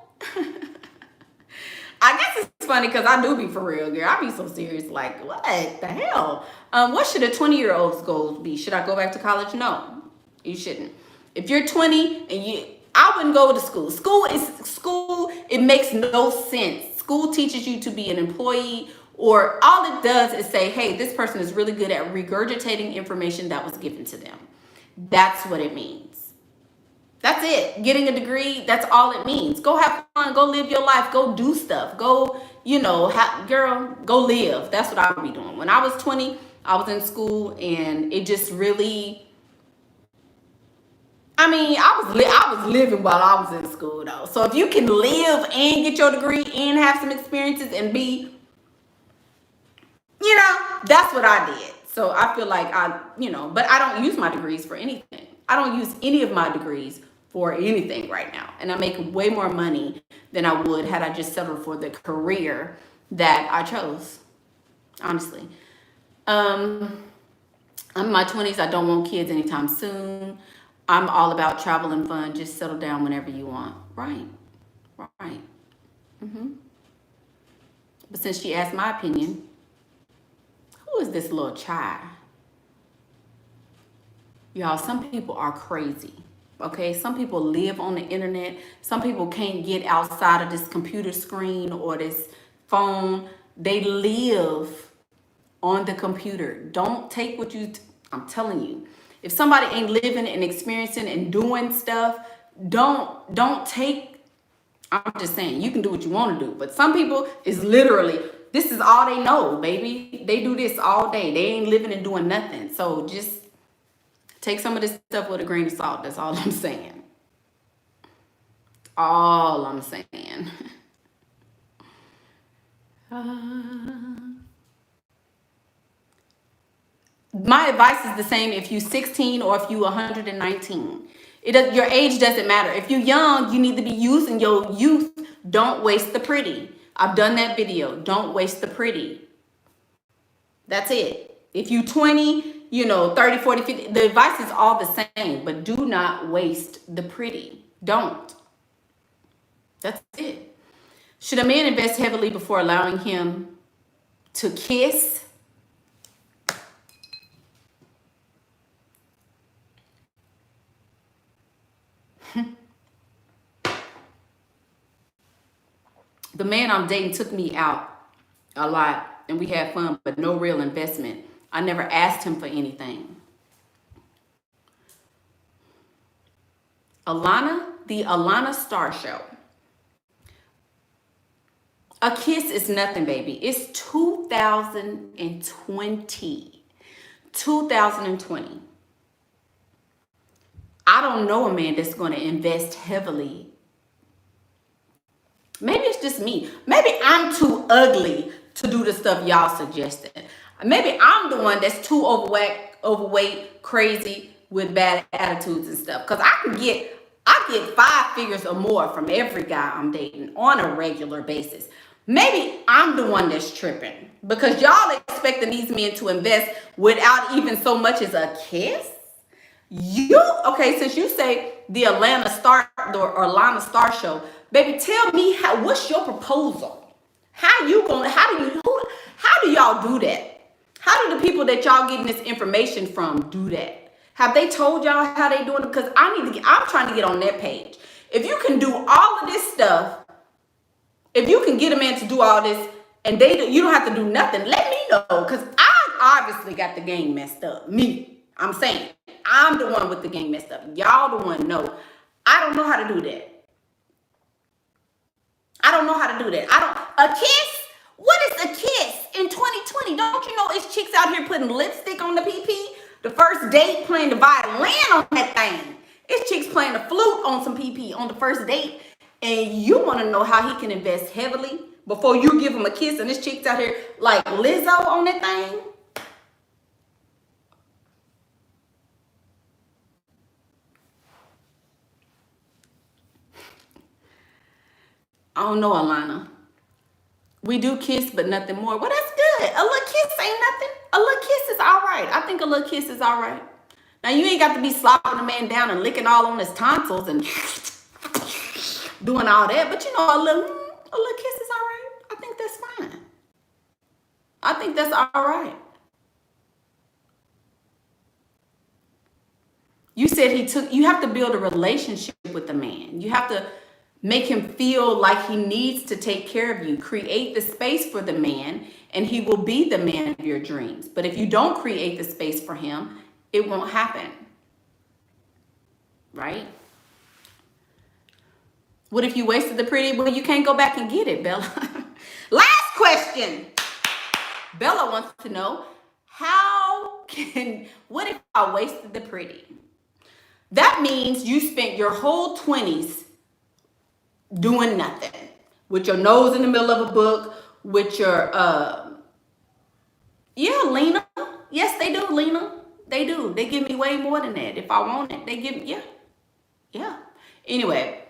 I guess it's funny because I do be for real, girl. I be so serious. Like, what the hell? What should a 20-year-old's goals be? Should I go back to college? No, you shouldn't. If you're 20 and I wouldn't go to school. School. It makes no sense. School teaches you to be an employee, or all it does is say, hey, this person is really good at regurgitating information that was given to them. That's what it means. That's it. Getting a degree, that's all it means. Go have fun. Go live your life. Go do stuff. Go, girl, go live. That's what I would be doing. When I was 20, I was in school, and it just really, I was living while I was in school, though. So if you can live and get your degree and have some experiences and be, that's what I did. So I feel like but I don't use my degrees for anything. I don't use any of my degrees for anything right now. And I make way more money than I would had I just settled for the career that I chose, honestly. I'm in my 20s. I don't want kids anytime soon. I'm all about travel and fun. Just settle down whenever you want. Right. Right. But since she asked my opinion, who is this little child? Y'all, some people are crazy. Okay, some people live on the internet. Some people can't get outside of this computer screen or this phone. They live on the computer. Don't take what I'm telling you. If somebody ain't living and experiencing and doing stuff, don't take. I'm just saying, you can do what you want to do. But some people is literally, this is all they know, baby. They do this all day. They ain't living and doing nothing. So just take some of this stuff with a grain of salt. That's all I'm saying. All I'm saying. My advice is the same if you 16 or if you 119. Your age doesn't matter. If you're young, you need to be using your youth. Don't waste the pretty. I've done that video. Don't waste the pretty. That's it. If you 20, 30, 40, 50, the advice is all the same, but do not waste the pretty. Don't. That's it. Should a man invest heavily before allowing him to kiss? The man I'm dating took me out a lot and we had fun, but no real investment. I never asked him for anything. The Alana Star Show. A kiss is nothing, baby. It's 2020. 2020. I don't know a man that's going to invest heavily. Maybe it's just me. Maybe I'm too ugly to do the stuff y'all suggested. Maybe I'm the one that's too overweight, crazy, with bad attitudes and stuff. Because I get 5 figures or more from every guy I'm dating on a regular basis. Maybe I'm the one that's tripping. Because y'all expecting these men to invest without even so much as a kiss? Since you say the Orlando Star Show, baby, tell me what's your proposal? How do y'all do that? How do the people that y'all getting this information from do that? Have they told y'all how they doing it? Because I'm trying to get on that page. If you can do all of this stuff, if you can get a man to do all this and you don't have to do nothing, let me know. Because I obviously got the game messed up. I'm saying. I'm the one with the game messed up. Y'all the one know. I don't know how to do that. A kiss? What is a kiss in 2020? Don't you know it's chicks out here putting lipstick on the PP? The first date playing the violin on that thing. It's chicks playing the flute on some PP on the first date. And you want to know how he can invest heavily before you give him a kiss, and this chick's out here like Lizzo on that thing? I don't know, Alana. We do kiss, but nothing more. Well, that's good. A little kiss ain't nothing. A little kiss is all right. I think a little kiss is all right. Now, you ain't got to be slopping a man down and licking all on his tonsils and doing all that. But, a little kiss is all right. I think that's fine. I think that's all right. You said you have to build a relationship with the man. You have to make him feel like he needs to take care of you. Create the space for the man, and he will be the man of your dreams. But if you don't create the space for him, it won't happen. Right? What if you wasted the pretty? Well, you can't go back and get it, Bella. Last question. Bella wants to know, what if I wasted the pretty? That means you spent your whole 20s doing nothing, with your nose in the middle of a book, with your Lena, yes they Selena. They do. They give me way more than that. If I want it, they give me, yeah. Yeah. Anyway,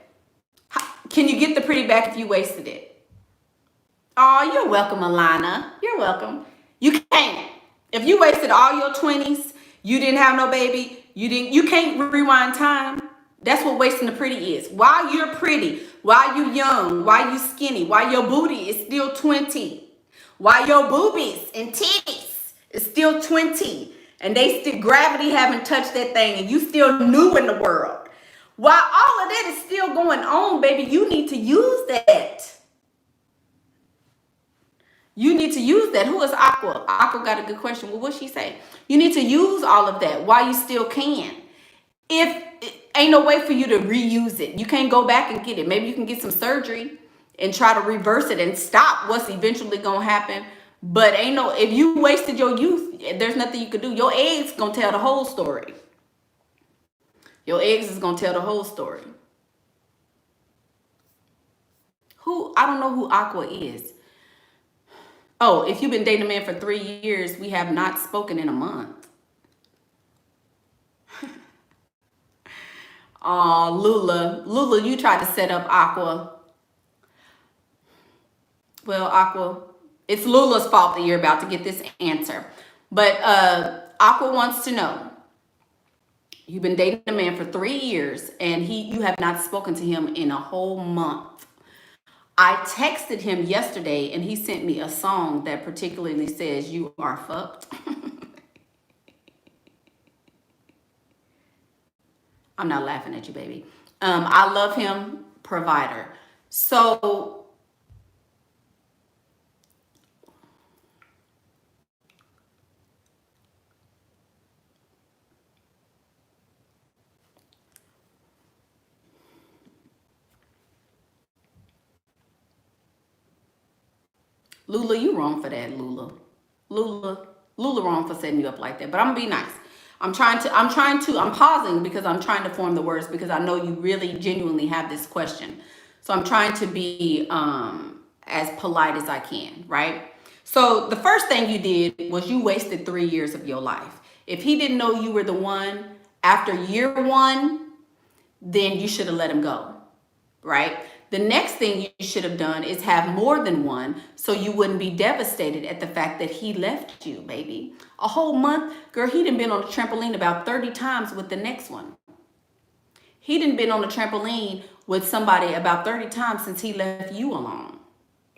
can you get the pretty back if you wasted it? Oh, you're welcome, Alana. You're welcome. You can't. If you wasted all your 20s, you didn't have no baby, you can't rewind time. That's what wasting the pretty is. While you're pretty, while you young, while you skinny, while your booty is still 20, while your boobies and titties is still 20, and they still, gravity haven't touched that thing, and you still new in the world. While all of that is still going on, baby, you need to use that. You need to use that. Who is Aqua? Aqua got a good question. Well, what'd she say? You need to use all of that while you still can. If ain't no way for you to reuse it, you can't go back and get it. Maybe you can get some surgery and try to reverse it and stop what's eventually gonna happen. But ain't no, if you wasted your youth, there's nothing you could do. Your eggs gonna tell the whole story. Your eggs is gonna tell the whole story. I don't know who Aqua is. Oh, if you've been dating a man for 3 years, we have not spoken in a month. Oh, Lula, you tried to set up Aqua. Well, Aqua, it's Lula's fault that you're about to get this answer. But Aqua wants to know, you've been dating a man for 3 years, and you have not spoken to him in a whole month. I texted him yesterday, and he sent me a song that particularly says, "You are fucked." I'm not laughing at you, baby. I love him, provider. So Lula, you wrong for that, Lula. Lula wrong for setting you up like that. But I'm gonna be nice. I'm pausing because I'm trying to form the words because I know you really genuinely have this question. So I'm trying to be as polite as I can, right? So the first thing you did was you wasted 3 years of your life. If he didn't know you were the one after year 1, then you should have let him go, right? The next thing you should have done is have more than one so you wouldn't be devastated at the fact that he left you, baby. A whole month, girl, he done been on the trampoline about 30 times with the next one. He done been on the trampoline with somebody about 30 times since he left you alone,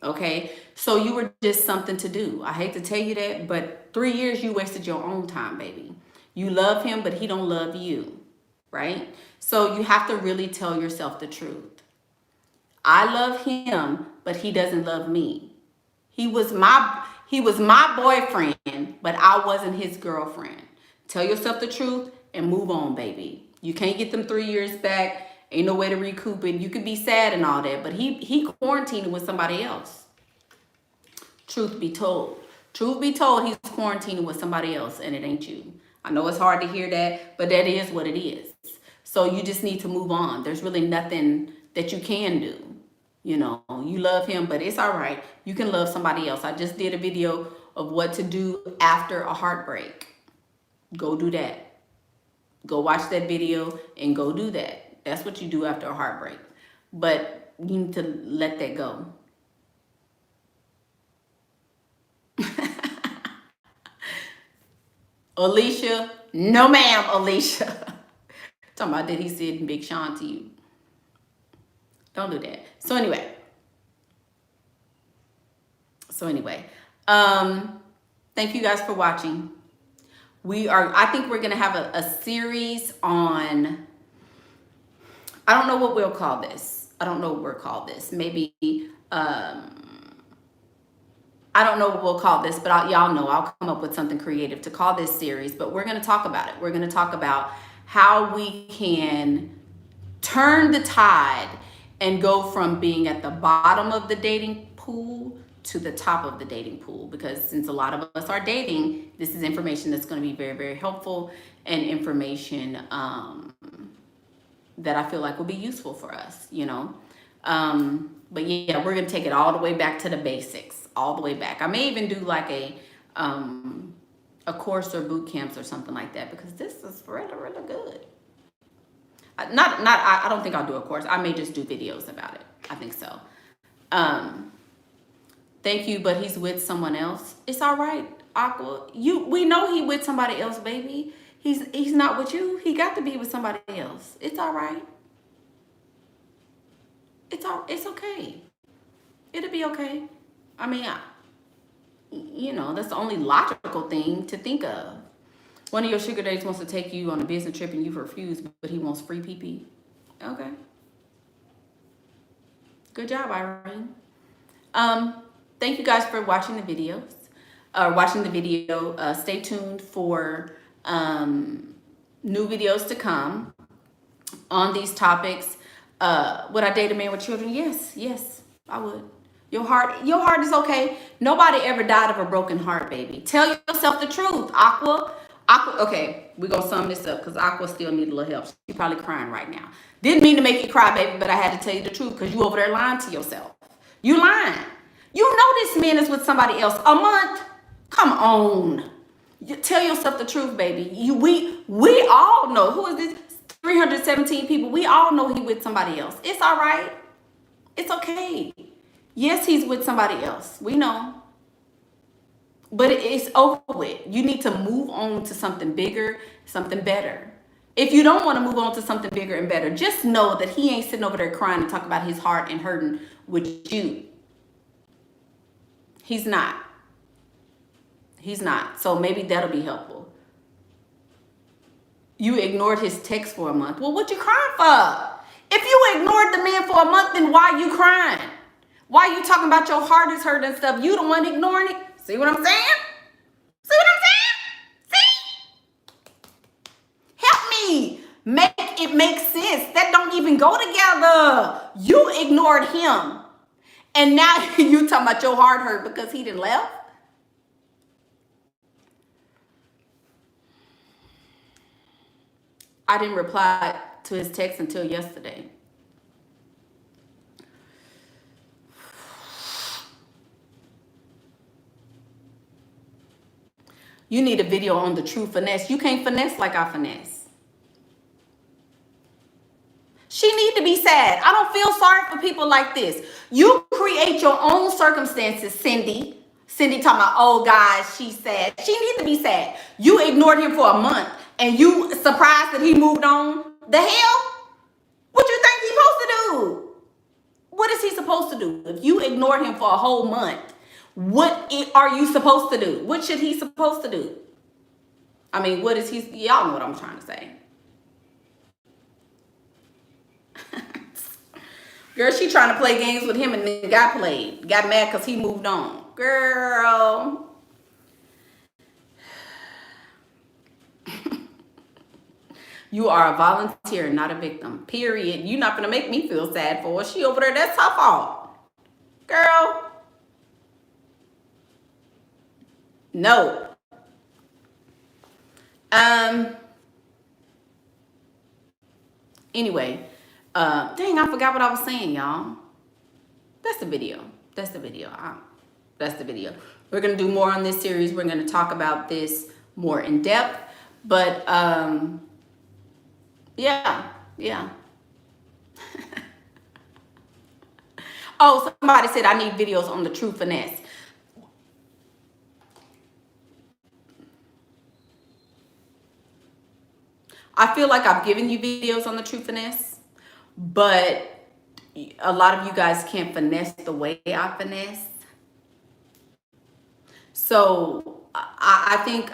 okay? So you were just something to do. I hate to tell you that, but 3 years you wasted your own time, baby. You love him, but he don't love you, right? So you have to really tell yourself the truth. I love him, but he doesn't love me. He was my boyfriend, but I wasn't his girlfriend. Tell yourself the truth and move on, baby. You can't get them 3 years back. Ain't no way to recoup it. You could be sad and all that, but he quarantined with somebody else. Truth be told, he's quarantining with somebody else, and it ain't you. I know it's hard to hear that, but that is what it is. So you just need to move on. There's really nothing that you can do. You know, you love him, but it's all right. You can love somebody else. I just did a video of what to do after a heartbreak. Go do that. Go watch that video and go do that. That's what you do after a heartbreak. But you need to let that go. Alicia, no ma'am, Alicia. Talking about did he said Big Sean to you. Don't do that. So anyway, thank you guys for watching. I think we're going to have a series on, I don't know what we'll call this. I don't know what we'll call this. Maybe, I don't know what we'll call this, but y'all know I'll come up with something creative to call this series, but we're going to talk about it. We're going to talk about how we can turn the tide and go from being at the bottom of the dating pool to the top of the dating pool. Because since a lot of us are dating, this is information that's going to be very, very helpful and information that I feel like will be useful for us, you know. But yeah, we're going to take it all the way back to the basics, all the way back. I may even do like a a course or boot camps or something like that, because this is really, really good. I don't think I'll do a course. I may just do videos about it. I think so. Um, Thank you, but he's with someone else. It's all right, Aqua. We know he with somebody else, baby. He's not with you. He got to be with somebody else. It's all right. It's okay. It'll be okay. I mean, that's the only logical thing to think of. One of your sugar daddies wants to take you on a business trip and you refuse, but he wants free PP. Okay. Good job, Irene. Thank you guys for watching the videos. Watching the video. Stay tuned for new videos to come on these topics. Would I date a man with children? Yes, I would. Your heart is okay. Nobody ever died of a broken heart, baby. Tell yourself the truth, Aqua. Okay, we're gonna sum this up because Aqua still needs a little help. She's probably crying right now. Didn't mean to make you cry, baby, but I had to tell you the truth because you over there lying to yourself. You lying. You know this man is with somebody else a month. Come on. You tell yourself the truth, baby. We all know. Who is this? 317 people. We all know he with somebody else. It's all right. It's okay. Yes, he's with somebody else. We know. But it's over with. You need to move on to something bigger, something better. If you don't want to move on to something bigger and better, just know that he ain't sitting over there crying and talking about his heart and hurting with you. He's not. He's not. So maybe that'll be helpful. You ignored his text for a month. Well, what you crying for? If you ignored the man for a month, then why you crying? Why you talking about your heart is hurt and stuff? You the one ignoring it. See what I'm saying? See what I'm saying? See? Help me. Make it make sense. That don't even go together. You ignored him. And now you talking about your heart hurt because he didn't left? I didn't reply to his text until yesterday. You need a video on the true finesse. You can't finesse like I finesse. She need to be sad. I don't feel sorry for people like this. You create your own circumstances, Cindy. Cindy talking about, oh, guys, she's sad. She needs to be sad. You ignored him for a month and you surprised that he moved on. The hell? What you think he's supposed to do? What is he supposed to do? If you ignored him for a whole month, what are you supposed to do? What should he supposed to do? I mean, what is he? Y'all know what I'm trying to say. Girl, she trying to play games with him and then got mad because he moved on. Girl. You are a volunteer, not a victim. Period. You're not going to make me feel sad for her. She over there, that's her fault. Girl. No. Anyway, dang, I forgot what I was saying, y'all. That's the video. That's the video. That's the video. We're going to do more on this series. We're going to talk about this more in depth. But, yeah. Oh, somebody said I need videos on the true finesse. I feel like I've given you videos on the true finesse, but a lot of you guys can't finesse the way I finesse. So I think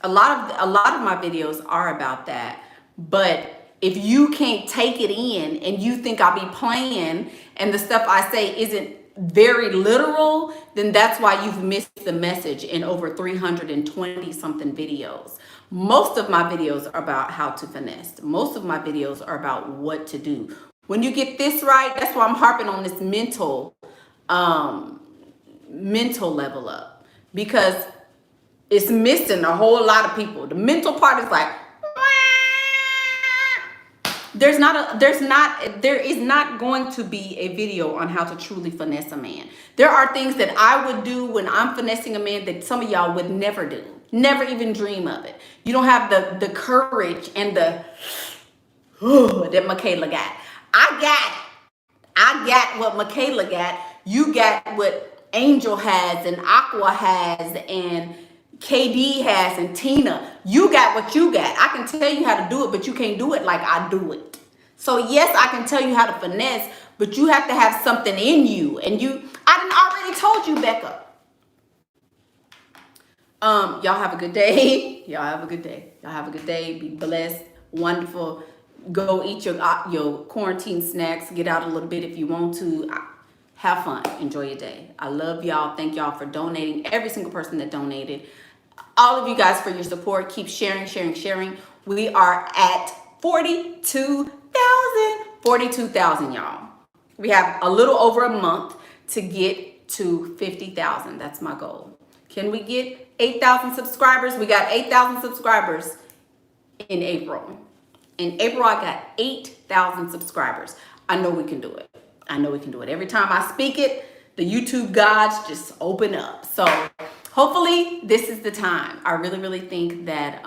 a lot of my videos are about that. But if you can't take it in and you think I'll be playing and the stuff I say isn't very literal, then that's why you've missed the message in over 320 something videos. Most of my videos are about how to finesse. Most of my videos are about what to do. When you get this right, that's why I'm harping on this mental level up, because it's missing a whole lot of people. The mental part is like, there is not going to be a video on how to truly finesse a man. There are things that I would do when I'm finessing a man that some of y'all would never do, never even dream of it. You don't have the courage and the that Michaela got. I got what Michaela got. You got what Angel has and Aqua has and KD has and Tina. You got what you got. I can tell you how to do it, but you can't do it like I do it. So yes, I can tell you how to finesse, but you have to have something in you. And I done already told you, Becca. Y'all have a good day. Y'all have a good day. Y'all have a good day. Be blessed. Wonderful. Go eat your quarantine snacks. Get out a little bit if you want to. Have fun. Enjoy your day. I love y'all. Thank y'all for donating. Every single person that donated. All of you guys for your support. Keep sharing, sharing, sharing. We are at 42,000. 42,000, y'all. We have a little over a month to get to 50,000. That's my goal. Can we get 8,000 subscribers? We got 8,000 subscribers in April. In April, I got 8,000 subscribers. I know we can do it. I know we can do it. Every time I speak it, the YouTube gods just open up. So hopefully this is the time. I really, really think that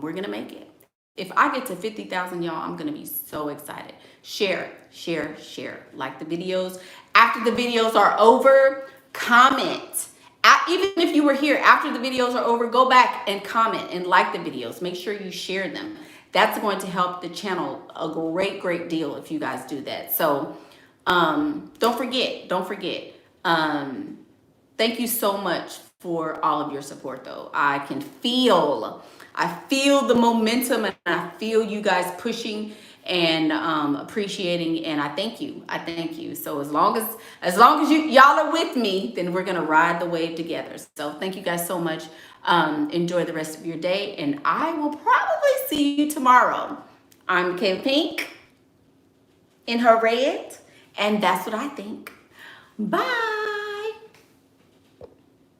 we're going to make it. If I get to 50,000, y'all, I'm going to be so excited. Share, share, share. Like the videos. After the videos are over, comment. Even if you were here after the videos are over, go back and comment and like the videos. Make sure you share them. That's going to help the channel a great, great deal if you guys do that. So don't forget. Thank you so much for all of your support, though. I feel the momentum, and I feel you guys pushing and appreciating, and I thank you. So as long as y'all are with me, then we're gonna ride the wave together. So thank you guys so much. Enjoy the rest of your day, and I will probably see you tomorrow. I'm Michaela Pink in her red, and that's what I think. Bye.